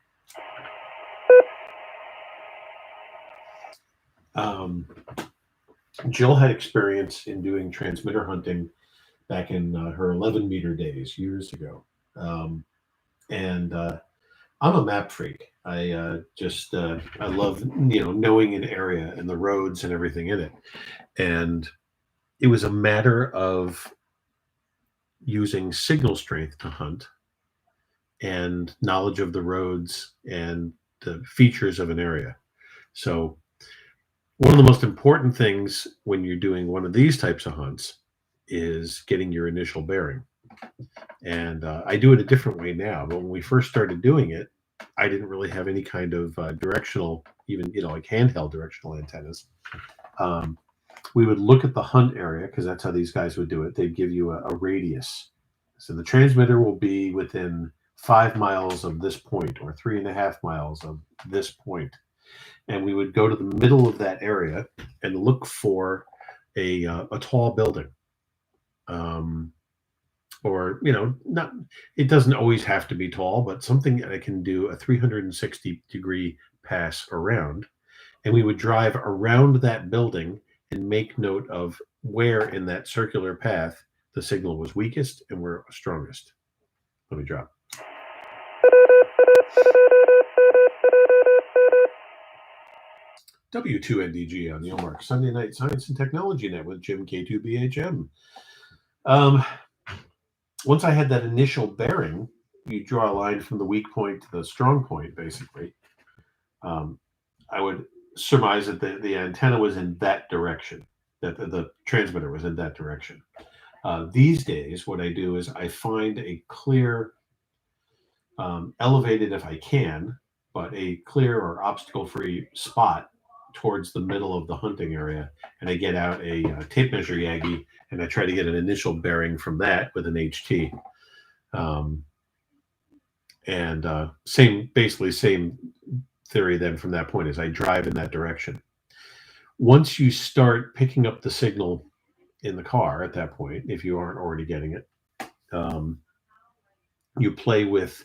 Jill had experience in doing transmitter hunting back in her 11-meter days years ago. And I'm a map freak. I love, knowing an area and the roads and everything in it. And it was a matter of using signal strength to hunt and knowledge of the roads and the features of an area. So one of the most important things when you're doing one of these types of hunts is getting your initial bearing. And I do it a different way now. But when we first started doing it, I didn't really have any kind of directional, even, like handheld directional antennas. We would look at the hunt area because that's how these guys would do it. They'd give you a radius. So the transmitter will be within 5 miles of this point or 3.5 miles of this point. And we would go to the middle of that area and look for a tall building. Or, not, it doesn't always have to be tall, but something that I can do a 360-degree pass around. And we would drive around that building and make note of where in that circular path the signal was weakest and where it was strongest. Let me drop. W2NDG on the OMARC Sunday Night Science and Technology Net with Jim K2BHM. Once I had that initial bearing, you draw a line from the weak point to the strong point, basically. I would surmise that the antenna was in that direction, that the transmitter was in that direction. These days, what I do is I find a clear, elevated if I can, but a clear or obstacle-free spot towards the middle of the hunting area, and I get out a tape measure Yagi, and I try to get an initial bearing from that with an HT. And basically same theory then from that point, as I drive in that direction. Once you start picking up the signal in the car at that point, if you aren't already getting it, you play with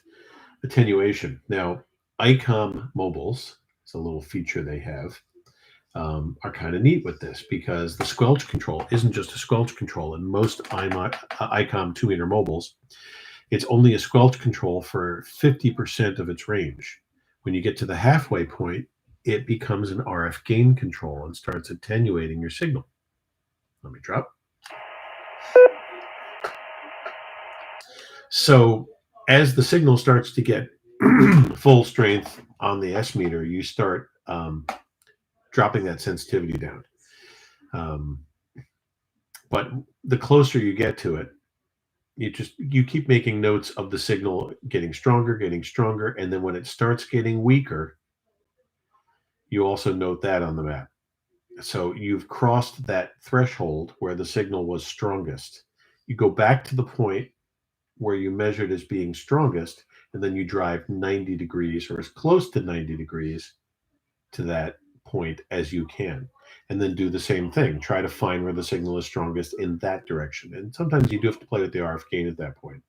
attenuation. Now, ICOM mobiles, it's a little feature they have, are kind of neat with this, because the squelch control isn't just a squelch control. In most ICOM 2-meter mobiles, it's only a squelch control for 50% of its range. When you get to the halfway point, it becomes an RF gain control and starts attenuating your signal. Let me drop. So as the signal starts to get full strength on the S meter, you start dropping that sensitivity down. But the closer you get to it, you keep making notes of the signal getting stronger, and then when it starts getting weaker, you also note that on the map. So you've crossed that threshold where the signal was strongest. You go back to the point where you measured as being strongest, and then you drive 90 degrees or as close to 90 degrees to that point as you can. And then do the same thing. Try to find where the signal is strongest in that direction. And sometimes you do have to play with the RF gain at that point.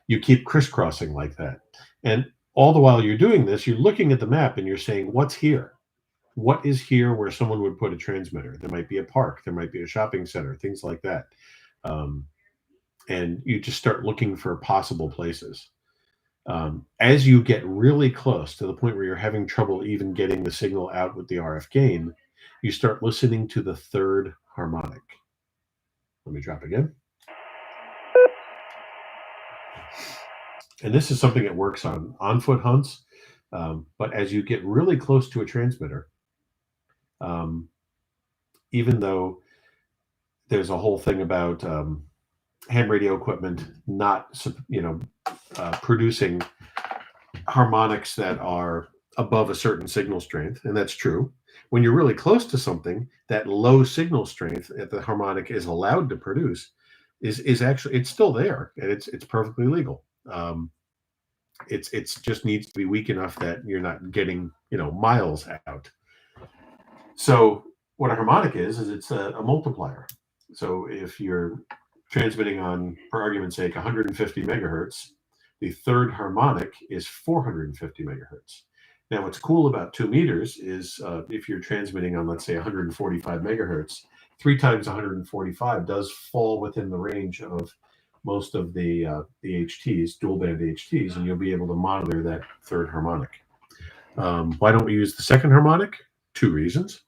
You keep crisscrossing like that. And all the while you're doing this, you're looking at the map and you're saying, what's here? What is here where someone would put a transmitter? There might be a park. There might be a shopping center, things like that. And you just start looking for possible places. As you get really close to the point where you're having trouble even getting the signal out with the RF gain, you start listening to the third harmonic. Let me drop again. And this is something that works on foot hunts. But as you get really close to a transmitter, even though there's a whole thing about ham radio equipment not, producing harmonics that are above a certain signal strength, and that's true. When you're really close to something, that low signal strength that the harmonic is allowed to produce is actually, it's still there, and it's perfectly legal. It's just needs to be weak enough that you're not getting miles out. So what a harmonic is it's a multiplier. So if you're transmitting on, for argument's sake, 150 megahertz, the third harmonic is 450 megahertz. Now, what's cool about 2 meters is if you're transmitting on, let's say, 145 megahertz, 3 times 145 does fall within the range of most of the HTs, dual band HTs, and you'll be able to monitor that third harmonic. Why don't we use the second harmonic? 2 reasons.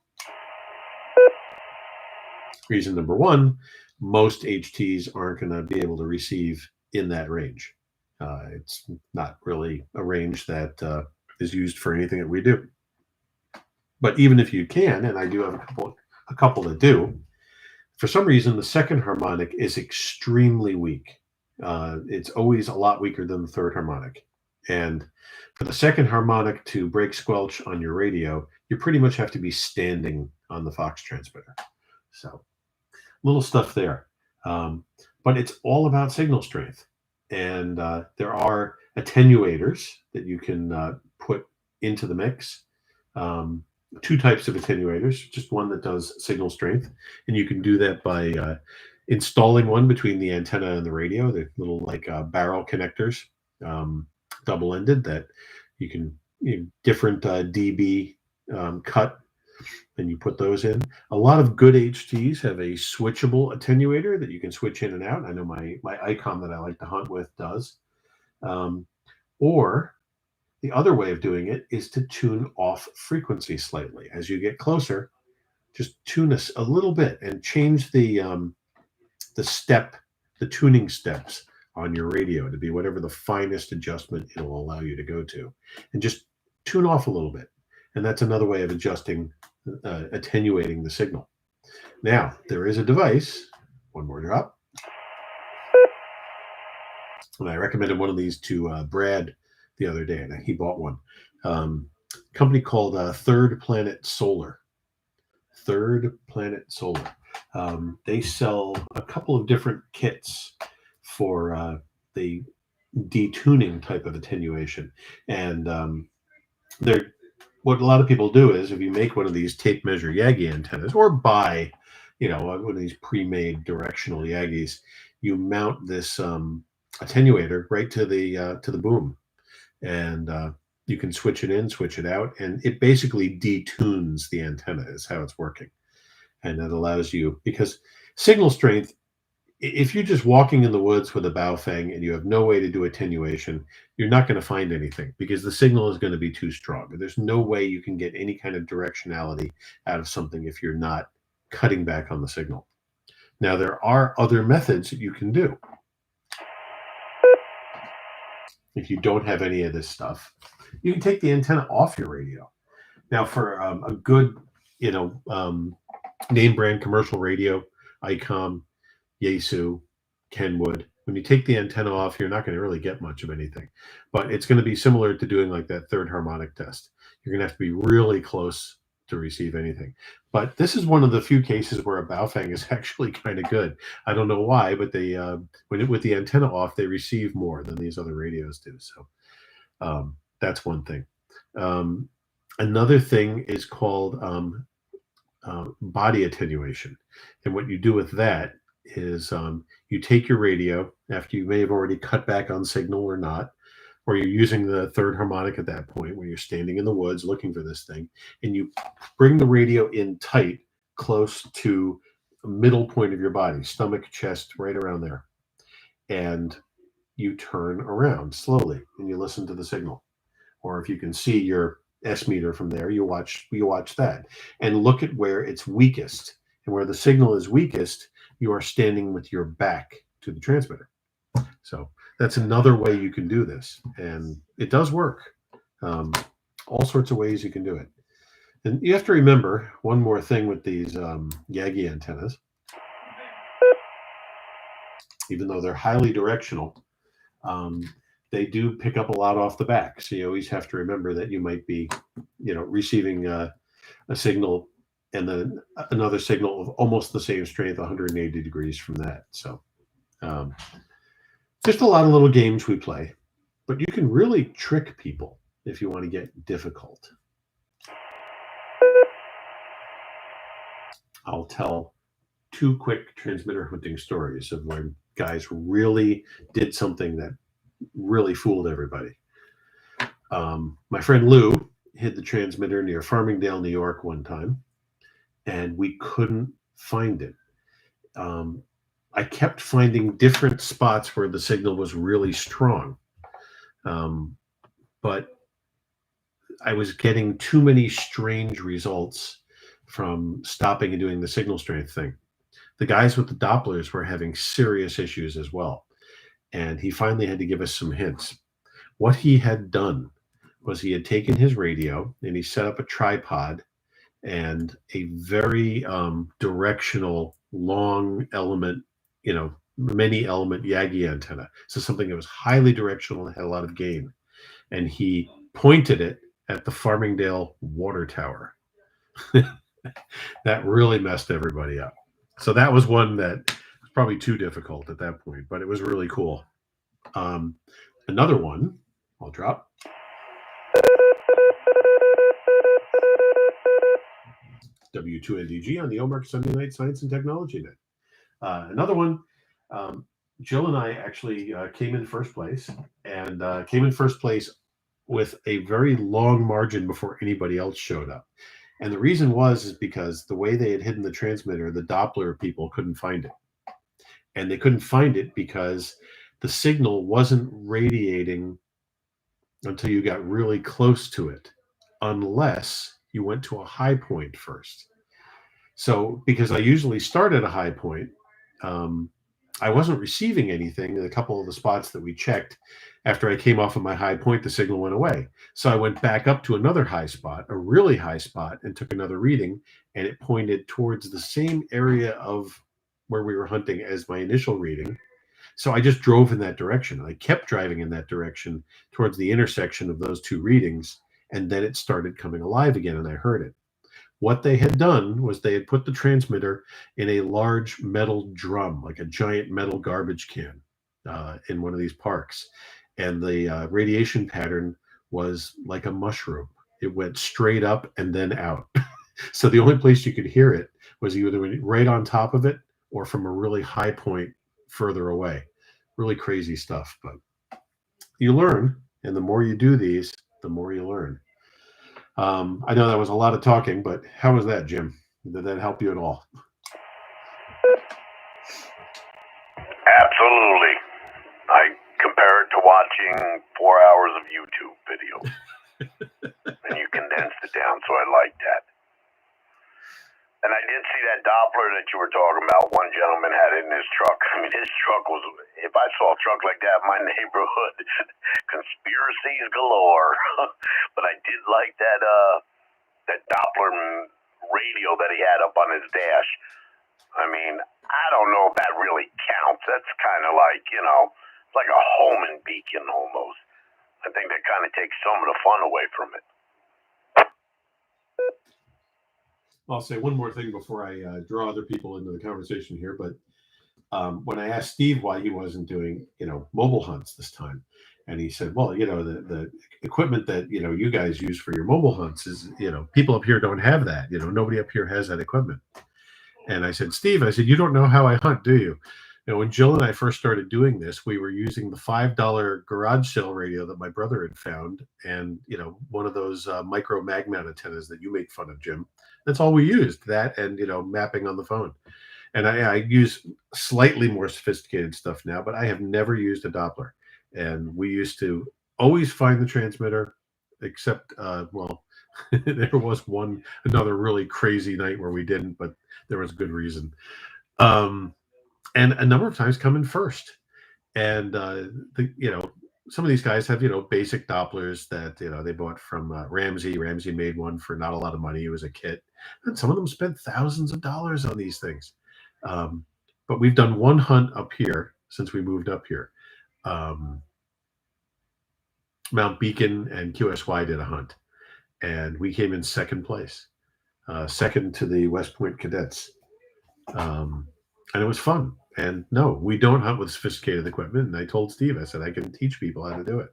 Reason number 1, most HTs aren't going to be able to receive in that range. It's not really a range that is used for anything that we do. But even if you can, and I do have a couple that do, for some reason the second harmonic is extremely weak. It's always a lot weaker than the third harmonic. And for the second harmonic to break squelch on your radio, you pretty much have to be standing on the Fox transmitter. So little stuff there. But it's all about signal strength. And there are attenuators that you can put into the mix. 2 types of attenuators, just one that does signal strength. And you can do that by installing one between the antenna and the radio, the little barrel connectors, double-ended, that you can, different dB cut, and you put those in. A lot of good HTs have a switchable attenuator that you can switch in and out. I know my ICOM that I like to hunt with does. Or the other way of doing it is to tune off frequency slightly. As you get closer, just tune us a little bit and change the tuning steps on your radio to be whatever the finest adjustment it will allow you to go to, and just tune off a little bit. And that's another way of adjusting, attenuating the signal. Now, there is a device, one more drop, And I recommended one of these to Brad the other day, and he bought one. Company called Third Planet Solar. Third Planet Solar. They sell a couple of different kits for the detuning type of attenuation, and they're what a lot of people do is if you make one of these tape measure Yagi antennas or buy, one of these pre-made directional Yagis, you mount this attenuator right to the boom, and you can switch it in, switch it out, and it basically detunes the antenna. Is how it's working, and it allows you because signal strength. If you're just walking in the woods with a Baofeng and you have no way to do attenuation, you're not going to find anything because the signal is going to be too strong. There's no way you can get any kind of directionality out of something if you're not cutting back on the signal. Now, there are other methods that you can do. If you don't have any of this stuff, you can take the antenna off your radio. Now, for a good, name brand commercial radio, ICOM, Yaesu, Kenwood. When you take the antenna off, you're not going to really get much of anything. But it's going to be similar to doing like that third harmonic test. You're going to have to be really close to receive anything. But this is one of the few cases where a Baofeng is actually kind of good. I don't know why, but they with the antenna off, they receive more than these other radios do. So that's one thing. Another thing is called body attenuation. And what you do with that is you take your radio after you may have already cut back on signal or not, or you're using the third harmonic at that point when you're standing in the woods looking for this thing, and you bring the radio in tight, close to the middle point of your body, stomach, chest, right around there. And you turn around slowly and you listen to the signal. Or if you can see your S meter from there, you watch that and look at where it's weakest. And where the signal is weakest, you are standing with your back to the transmitter. So that's another way you can do this. And it does work. All sorts of ways you can do it. And you have to remember one more thing with these Yagi antennas. Even though they're highly directional, they do pick up a lot off the back. So you always have to remember that you might be, receiving a signal and then another signal of almost the same strength, 180 degrees from that. So just a lot of little games we play, but you can really trick people if you want to get difficult. I'll tell two quick transmitter hunting stories of when guys really did something that really fooled everybody. My friend Lou hid the transmitter near Farmingdale, New York one time, and we couldn't find it. I kept finding different spots where the signal was really strong, but I was getting too many strange results from stopping and doing the signal strength thing. The guys with the Dopplers were having serious issues as well, and he finally had to give us some hints. What he had done was he had taken his radio and he set up a tripod and a very directional, long element, many element Yagi antenna. So something that was highly directional and had a lot of gain. And he pointed it at the Farmingdale water tower. That really messed everybody up. So that was one that was probably too difficult at that point, but it was really cool. Another one, I'll drop. W2NDG on the OMARC Sunday Night Science and Technology Net. Another one, Jill and I actually came in first place, and came in first place with a very long margin before anybody else showed up. And the reason is because the way they had hidden the transmitter, the Doppler people couldn't find it. And they couldn't find it because the signal wasn't radiating until you got really close to it, unless you went to a high point first. So because I usually start at a high point, I wasn't receiving anything in a couple of the spots that we checked. After I came off of my high point, the signal went away. So I went back up to another high spot, a really high spot, and took another reading, and it pointed towards the same area of where we were hunting as my initial reading. So I just drove in that direction. I kept driving in that direction towards the intersection of those two readings, and then it started coming alive again, and I heard it. What they had done was they had put the transmitter in a large metal drum, like a giant metal garbage can, in one of these parks. And the radiation pattern was like a mushroom. It went straight up and then out. So the only place you could hear it was either right on top of it or from a really high point further away. Really crazy stuff. But you learn, and the more you do these, the more you learn. I know that was a lot of talking, but how was that, Jim? Did that help you at all? Absolutely. I compare it to watching 4 hours of YouTube videos. And you condensed it down, so I like that. And I did see that Doppler that you were talking about. One gentleman had it in his truck. I mean, his truck was, if I saw a truck like that in my neighborhood, conspiracies galore. But I did like that Doppler radio that he had up on his dash. I mean, I don't know if that really counts. That's kind of like, it's like a homing beacon almost. I think that kind of takes some of the fun away from it. I'll say one more thing before I draw other people into the conversation here. But when I asked Steve why he wasn't doing, mobile hunts this time, and he said, well, the equipment that, you guys use for your mobile hunts is, people up here don't have that. Nobody up here has that equipment. And I said, Steve, you don't know how I hunt, do you? When Jill and I first started doing this, we were using the $5 garage sale radio that my brother had found, and one of those micro mag mount antennas that you make fun of, Jim. That's all we used. That and mapping on the phone. And I use slightly more sophisticated stuff now, but I have never used a Doppler. And we used to always find the transmitter, except there was another really crazy night where we didn't, but there was good reason. And a number of times come in first. And some of these guys have basic Dopplers that they bought from Ramsey. Ramsey made one for not a lot of money. It was a kit, and some of them spent thousands of dollars on these things. But we've done one hunt up here since we moved up here. Mount Beacon and QSY did a hunt, and we came in second place, second to the West Point Cadets. And it was fun. And no, we don't hunt with sophisticated equipment. And I told Steve, I said, I can teach people how to do it.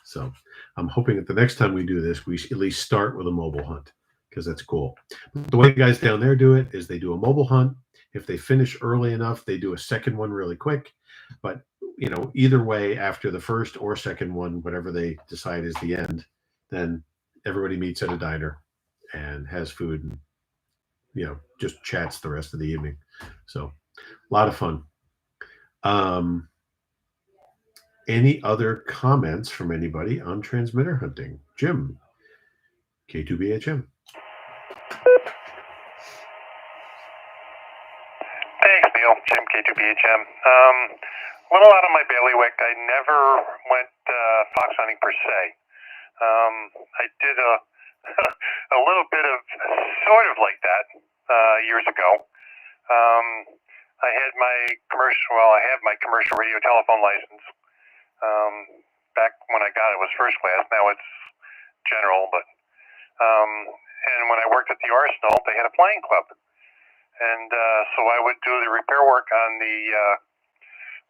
So I'm hoping that the next time we do this, we at least start with a mobile hunt, because that's cool. The way the guys down there do it is they do a mobile hunt. If they finish early enough, they do a second one really quick. But, either way, after the first or second one, whatever they decide is the end, then everybody meets at a diner and has food and, just chats the rest of the evening. So a lot of fun. Any other comments from anybody on transmitter hunting? Jim, K2BHM. Thanks, Neil. Jim, K2BHM. Went a lot on my bailiwick. I never went fox hunting per se. I did a little bit of sort of like that years ago. I had I have my commercial radio telephone license. Back when I got it was first class. Now it's general, but and when I worked at the Arsenal, they had a flying club, and so I would do the repair work on the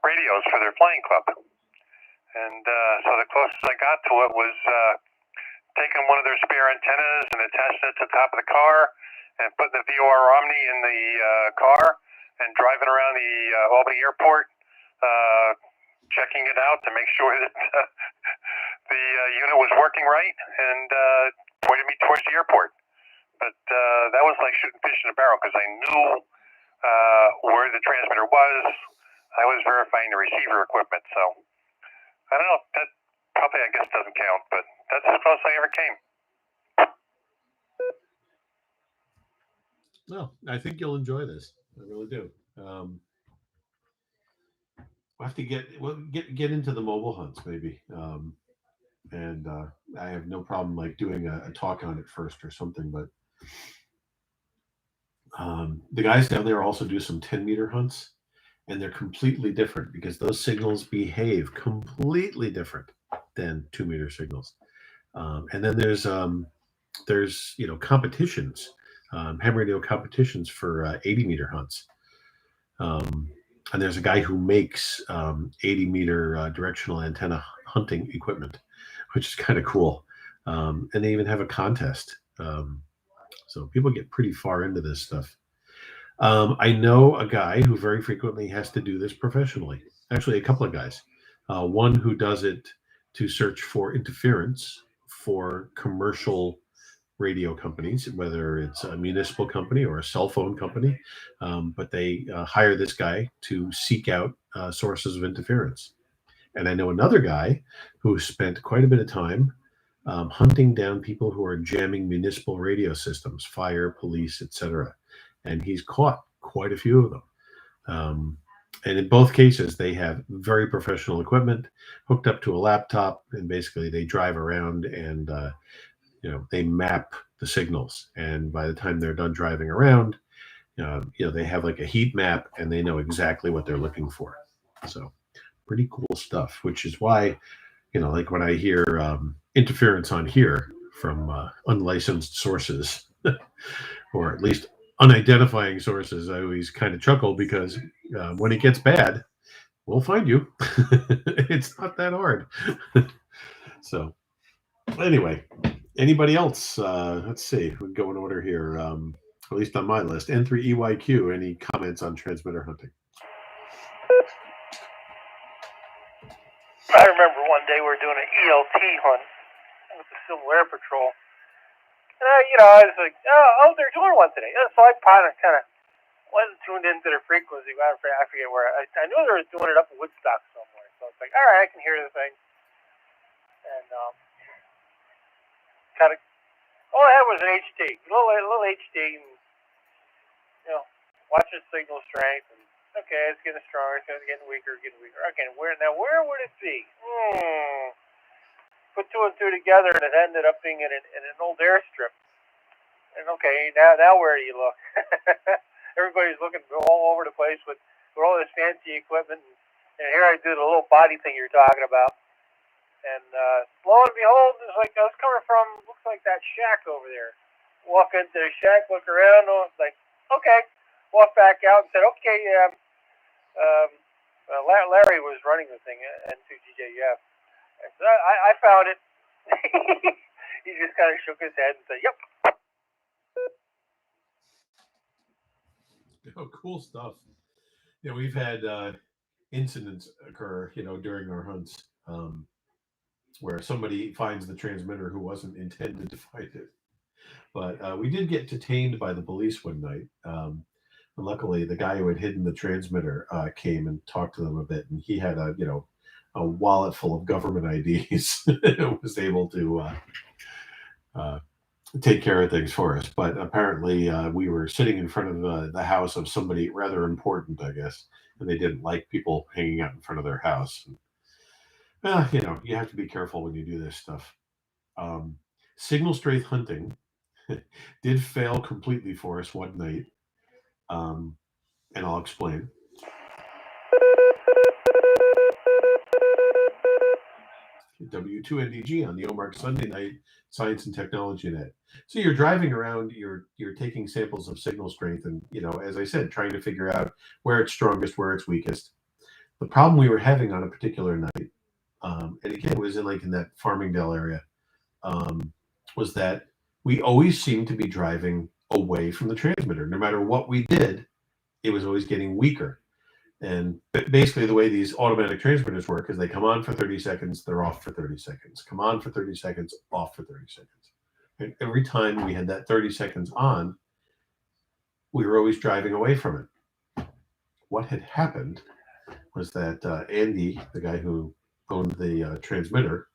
radios for their flying club. And so the closest I got to it was taking one of their spare antennas and attaching it to the top of the car, and putting the VOR Omni in the car, and driving around the Albany airport, checking it out to make sure that the unit was working right, and pointed me towards the airport. But that was like shooting fish in a barrel, because I knew where the transmitter was. I was verifying the receiver equipment, so I don't know. That probably, I guess, doesn't count, but that's as close as I ever came. No, I think you'll enjoy this. I really do. We'll have to get into the mobile hunts maybe, and I have no problem like doing a talk on it first or something. But the guys down there also do some 10-meter hunts, and they're completely different because those signals behave completely different than 2 meter signals. And then there's competitions, ham radio competitions for 80 meter hunts. And there's a guy who makes 80 meter directional antenna hunting equipment, which is kind of cool. And they even have a contest. So people get pretty far into this stuff. I know a guy who very frequently has to do this professionally. Actually, a couple of guys. One who does it to search for interference for commercial radio companies, whether it's a municipal company or a cell phone company. But they hire this guy to seek out sources of interference. And I know another guy who spent quite a bit of time hunting down people who are jamming municipal radio systems, fire, police, etc. And he's caught quite a few of them. And in both cases, they have very professional equipment hooked up to a laptop, and basically they drive around and they map the signals. And by the time they're done driving around, they have like a heat map, and they know exactly what they're looking for. So pretty cool stuff. Which is why, like when I hear interference on here from unlicensed sources, or at least unidentifying sources, I always kind of chuckle because when it gets bad, we'll find you. It's not that hard. So anyway, anybody else? Let's see. We go in order here. At least on my list. N3EYQ. Any comments on transmitter hunting? I remember one day we were doing an ELT hunt with the Civil Air Patrol. And I was like, oh, they're doing one today. So I kind of wasn't tuned into their frequency. I forget where. I knew they were doing it up in Woodstock somewhere. So I was like, all right, I can hear the thing. And kind of, all I had was an HD, a little HD, and watch the signal strength. And okay, it's getting stronger, it's getting weaker, Okay, where would it be? Put two and two together, and it ended up being in an old airstrip. And okay, now where do you look? Everybody's looking all over the place with all this fancy equipment. And here I do the little body thing you're talking about. And lo and behold, it's like I was coming from, looks like that shack over there. Walk into the shack, look around, like, okay. Walk back out and said, okay, Larry was running the thing, N2GJF. So I found it. He just kind of shook his head and said, yep. Oh, cool stuff. We've had incidents occur, during our hunts, where somebody finds the transmitter who wasn't intended to find it. But we did get detained by the police one night. And luckily, the guy who had hidden the transmitter came and talked to them a bit, and he had a wallet full of government IDs. Was able to take care of things for us. But apparently, we were sitting in front of the house of somebody rather important, I guess, and they didn't like people hanging out in front of their house. You have to be careful when you do this stuff. Signal strength hunting did fail completely for us one night. And I'll explain. W2NDG on the OMARC Sunday night Science and Technology Net. So you're driving around, you're taking samples of signal strength, and as I said, trying to figure out where it's strongest, where it's weakest. The problem we were having on a particular night, and again, it was in that Farmingdale area, was that we always seemed to be driving away from the transmitter. No matter what we did, it was always getting weaker. And basically the way these automatic transmitters work is they come on for 30 seconds, they're off for 30 seconds. Come on for 30 seconds, off for 30 seconds. And every time we had that 30 seconds on, we were always driving away from it. What had happened was that Andy, the guy who owned the transmitter,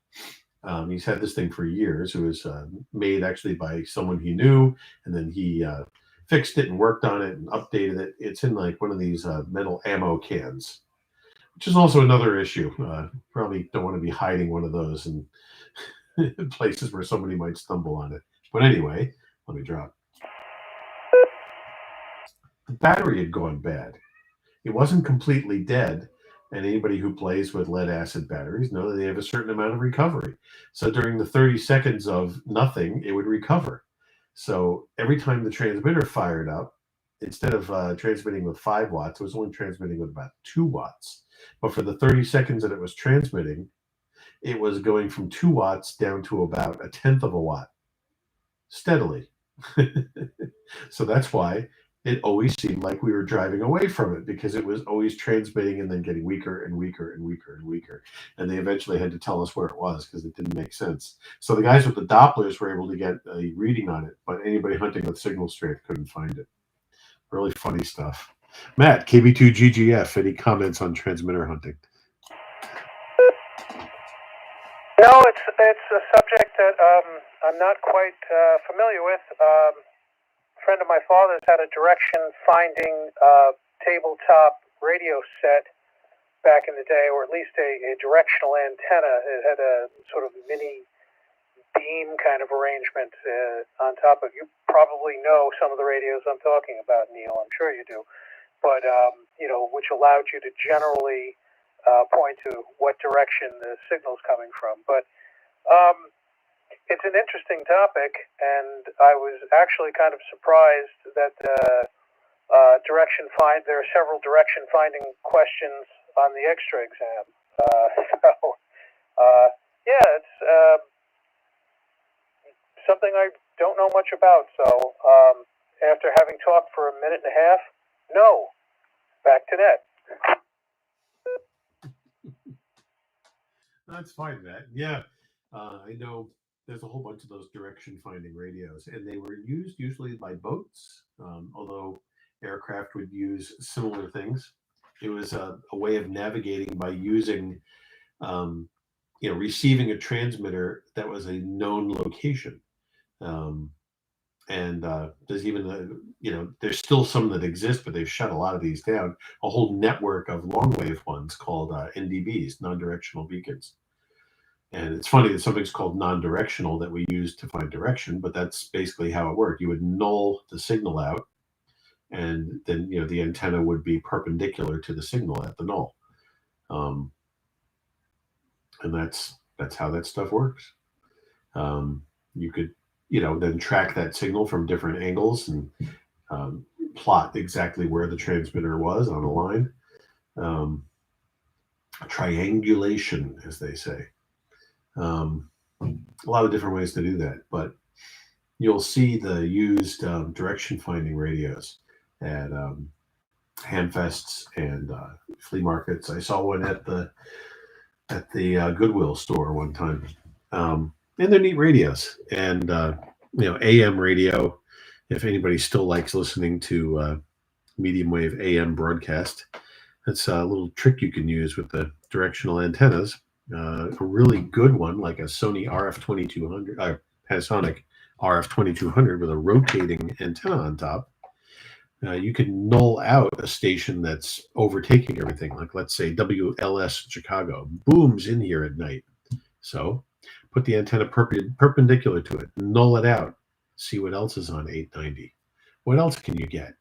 he's had this thing for years. It was made actually by someone he knew, and then he fixed it and worked on it and updated it. It's in one of these metal ammo cans, which is also another issue. Probably don't want to be hiding one of those in places where somebody might stumble on it. But anyway, let me drop. The battery had gone bad. It wasn't completely dead. And anybody who plays with lead acid batteries know that they have a certain amount of recovery. So during the 30 seconds of nothing, it would recover. So every time the transmitter fired up, instead of transmitting with 5 watts, it was only transmitting with about 2 watts. But for the 30 seconds that it was transmitting, it was going from 2 watts down to about a tenth of a watt steadily. So that's why it always seemed like we were driving away from it, because it was always transmitting and then getting weaker and weaker and weaker and weaker. And they eventually had to tell us where it was because it didn't make sense. So the guys with the Dopplers were able to get a reading on it, but anybody hunting with signal strength couldn't find it. Really funny stuff. Matt, KB2GGF, any comments on transmitter hunting? No, it's a subject that I'm not quite familiar with. A friend of my father's had a direction finding tabletop radio set back in the day, or at least a directional antenna. It had a sort of mini beam kind of arrangement on top of. You probably know some of the radios I'm talking about, Neil. I'm sure you do. But which allowed you to generally point to what direction the signal's coming from. But it's an interesting topic, and I was actually kind of surprised that there are several direction finding questions on the extra exam. It's something I don't know much about. So after having talked for a minute and a half, no, back to net. That's fine, Matt. Yeah, I know there's a whole bunch of those direction finding radios, and they were used usually by boats, although aircraft would use similar things. It was a way of navigating by using, receiving a transmitter that was a known location. Um, and there's even there's still some that exist, but they've shut a lot of these down. A whole network of long wave ones called NDBs, non-directional beacons. And it's funny that something's called non-directional that we use to find direction, but that's basically how it worked. You would null the signal out, and then the antenna would be perpendicular to the signal at the null. And that's how that stuff works. You could then track that signal from different angles and plot exactly where the transmitter was on a line. Triangulation, as they say. A lot of different ways to do that, but you'll see the used direction finding radios at hamfests and flea markets. I saw one at the Goodwill store one time, and they're neat radios. And AM radio, if anybody still likes listening to medium wave AM broadcast, that's a little trick you can use with the directional antennas. A really good one, like a Sony RF2200, Panasonic RF2200 with a rotating antenna on top. You can null out a station that's overtaking everything, like let's say WLS Chicago booms in here at night. So put the antenna perpendicular to it, null it out, see what else is on 890. What else can you get?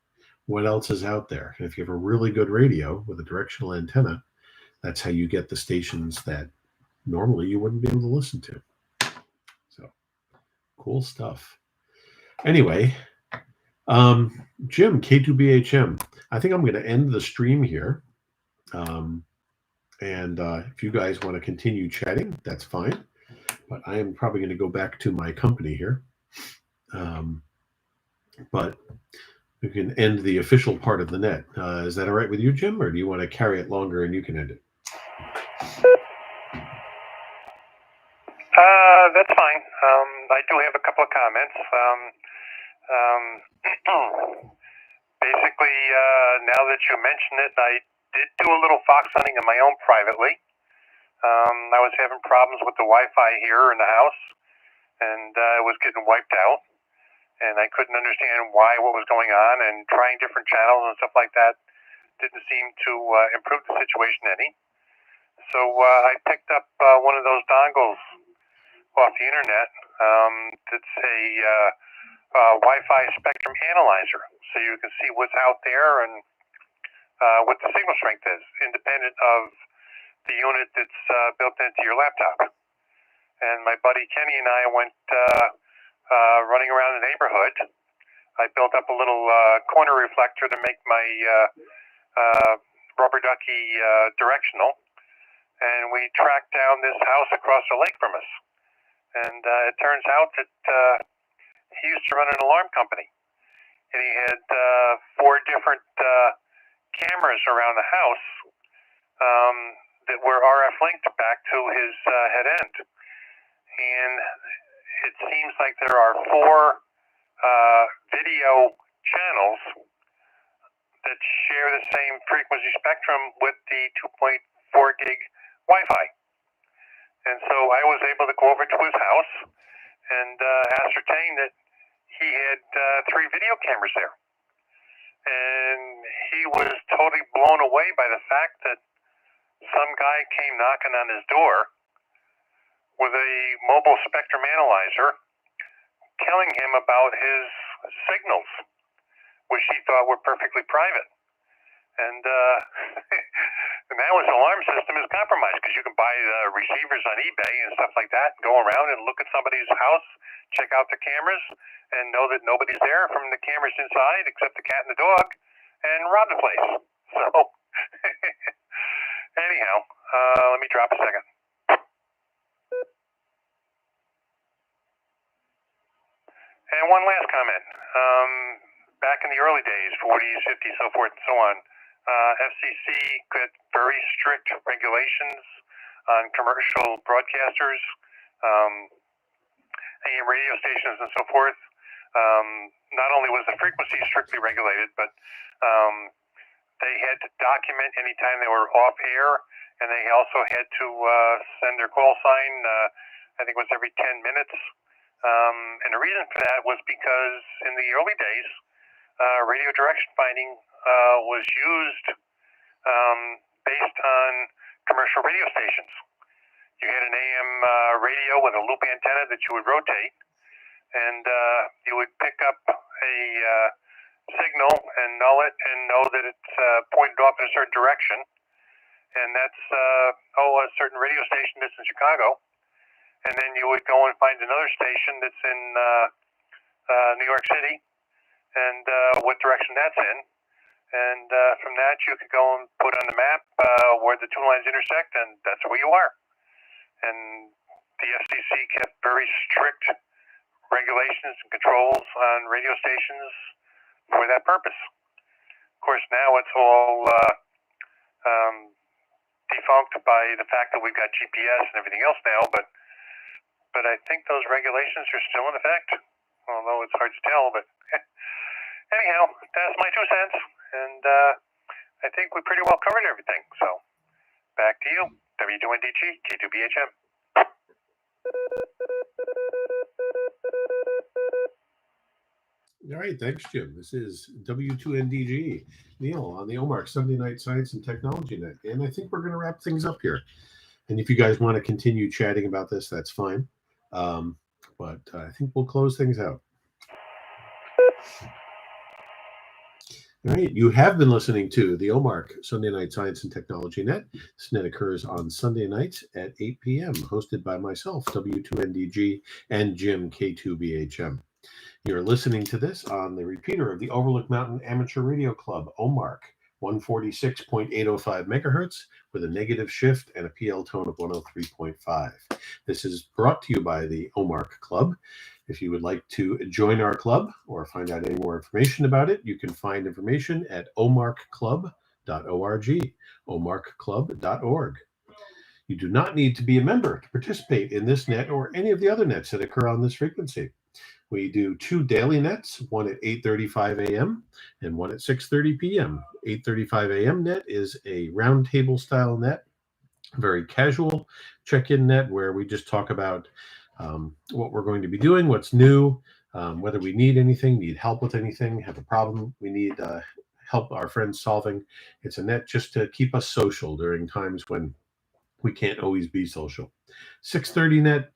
What else is out there? And if you have a really good radio with a directional antenna, that's how you get the stations that normally you wouldn't be able to listen to. So cool stuff. Anyway, Jim, K2BHM, I think I'm going to end the stream here. And if you guys want to continue chatting, that's fine. But I am probably going to go back to my company here. But we can end the official part of the net. Is that all right with you, Jim, or do you want to carry it longer and you can end it? That's fine. I do have a couple of comments. Basically, now that you mention it, I did do a little fox hunting of my own privately. I was having problems with the Wi-Fi here in the house, and it was getting wiped out. And I couldn't understand what was going on, and trying different channels and stuff like that didn't seem to improve the situation any. So I picked up one of those dongles off the internet that's a Wi-Fi spectrum analyzer, so you can see what's out there and what the signal strength is, independent of the unit that's built into your laptop. And my buddy Kenny and I went running around the neighborhood. I built up a little corner reflector to make my rubber ducky directional, and we tracked down this house across the lake from us. And it turns out that he used to run an alarm company, and he had 4 different cameras around the house that were RF linked back to his head end. And it seems like there are 4 video channels that share the same frequency spectrum with the 2.4 gig Wi-Fi. And so I was able to go over to his house and ascertain that he had 3 video cameras there. And he was totally blown away by the fact that some guy came knocking on his door with a mobile spectrum analyzer telling him about his signals, which he thought were perfectly private. And and now his alarm system is compromised because you can buy receivers on eBay and stuff like that, and go around and look at somebody's house, check out the cameras, and know that nobody's there from the cameras inside except the cat and the dog, and rob the place. So anyhow, let me drop a second. And one last comment. Back in the early days, 40s, 50s, so forth and so on, FCC put very strict regulations on commercial broadcasters, AM radio stations, and so forth. Not only was the frequency strictly regulated, but they had to document anytime they were off air, and they also had to send their call sign, I think it was every 10 minutes. And the reason for that was because in the early days, radio direction finding was used based on commercial radio stations. You had an AM radio with a loop antenna that you would rotate, and you would pick up a signal and null it and know that it's pointed off in a certain direction. And that's a certain radio station that's in Chicago. And then you would go and find another station that's in New York City, and what direction that's in. And from that, you could go and put on the map where the 2 lines intersect, and that's where you are. And the FCC kept very strict regulations and controls on radio stations for that purpose. Of course, now it's all defunct by the fact that we've got GPS and everything else now, but I think those regulations are still in effect, although it's hard to tell. But anyhow, that's my 2 cents, and I think we pretty well covered everything. So back to you, W2NDG, K2BHM. All right, thanks, Jim. This is W2NDG, Neil on the OMARC Sunday Night Science and Technology Net. And I think we're going to wrap things up here. And if you guys want to continue chatting about this, that's fine. But I think we'll close things out. All right, you have been listening to the OMARC Sunday Night Science and Technology Net. This net occurs on Sunday nights at 8 p.m., hosted by myself, W2NDG, and Jim, K2BHM. You're listening to this on the repeater of the Overlook Mountain Amateur Radio Club, OMARC, 146.805 megahertz with a negative shift and a PL tone of 103.5. This is brought to you by the OMARC Club. If you would like to join our club or find out any more information about it, you can find information at omarcclub.org, omarcclub.org. You do not need to be a member to participate in this net or any of the other nets that occur on this frequency. We do 2 daily nets, one at 8:35 a.m. and one at 6:30 p.m. 8:35 a.m. net is a roundtable style net, very casual check-in net where we just talk about what we're going to be doing, what's new, whether we need anything, need help with anything, have a problem we need help our friends solving. It's a net just to keep us social during times when we can't always be social. 6:30 net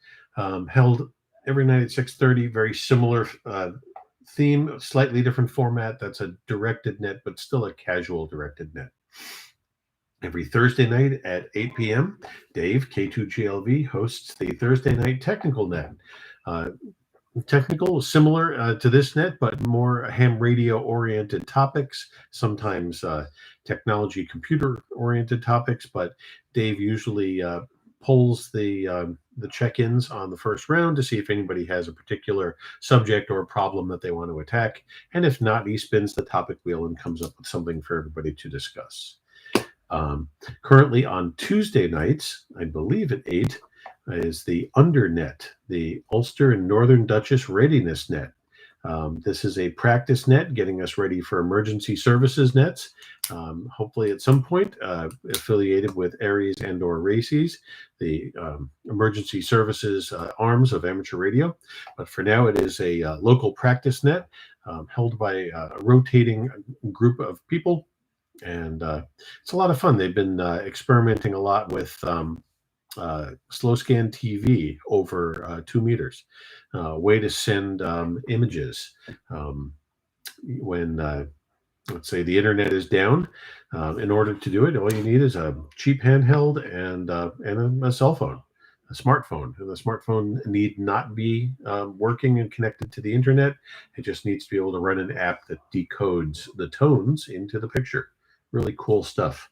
held every night at 6:30, very similar theme, slightly different format. That's a directed net, but still a casual directed net. Every Thursday night at 8 p.m., Dave, K2GLV, hosts the Thursday Night Technical Net. Technical, similar to this net, but more ham radio oriented topics, sometimes technology computer oriented topics. But Dave usually polls the check-ins on the first round to see if anybody has a particular subject or problem that they want to attack. And if not, he spins the topic wheel and comes up with something for everybody to discuss. Currently on Tuesday nights, I believe at 8, is the Undernet, the Ulster and Northern Duchess Readiness Net. This is a practice net getting us ready for emergency services nets, hopefully at some point affiliated with Aries and or RACES, the emergency services arms of amateur radio. But for now, it is a local practice net held by a rotating group of people. And it's a lot of fun. They've been experimenting a lot with slow scan TV over 2 meters, way to send images when, let's say, the internet is down. In order to do it, all you need is a cheap handheld and a cell phone, a smartphone. And the smartphone need not be working and connected to the internet. It just needs to be able to run an app that decodes the tones into the picture. Really cool stuff.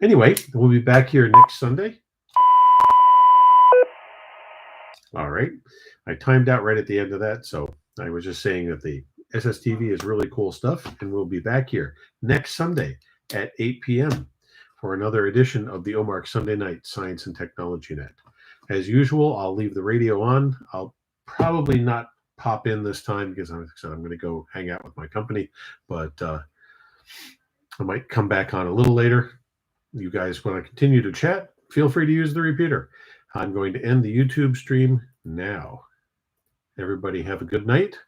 Anyway, we'll be back here next Sunday. All right. I timed out right at the end of that, so I was just saying that the SSTV is really cool stuff, and we'll be back here next Sunday at 8 p.m. for another edition of the OMARC Sunday Night Science and Technology Net. As usual, I'll leave the radio on. I'll probably not pop in this time because I'm going to go hang out with my company, but I might come back on a little later. You guys want to continue to chat? Feel free to use the repeater. I'm going to end the YouTube stream now. Everybody have a good night.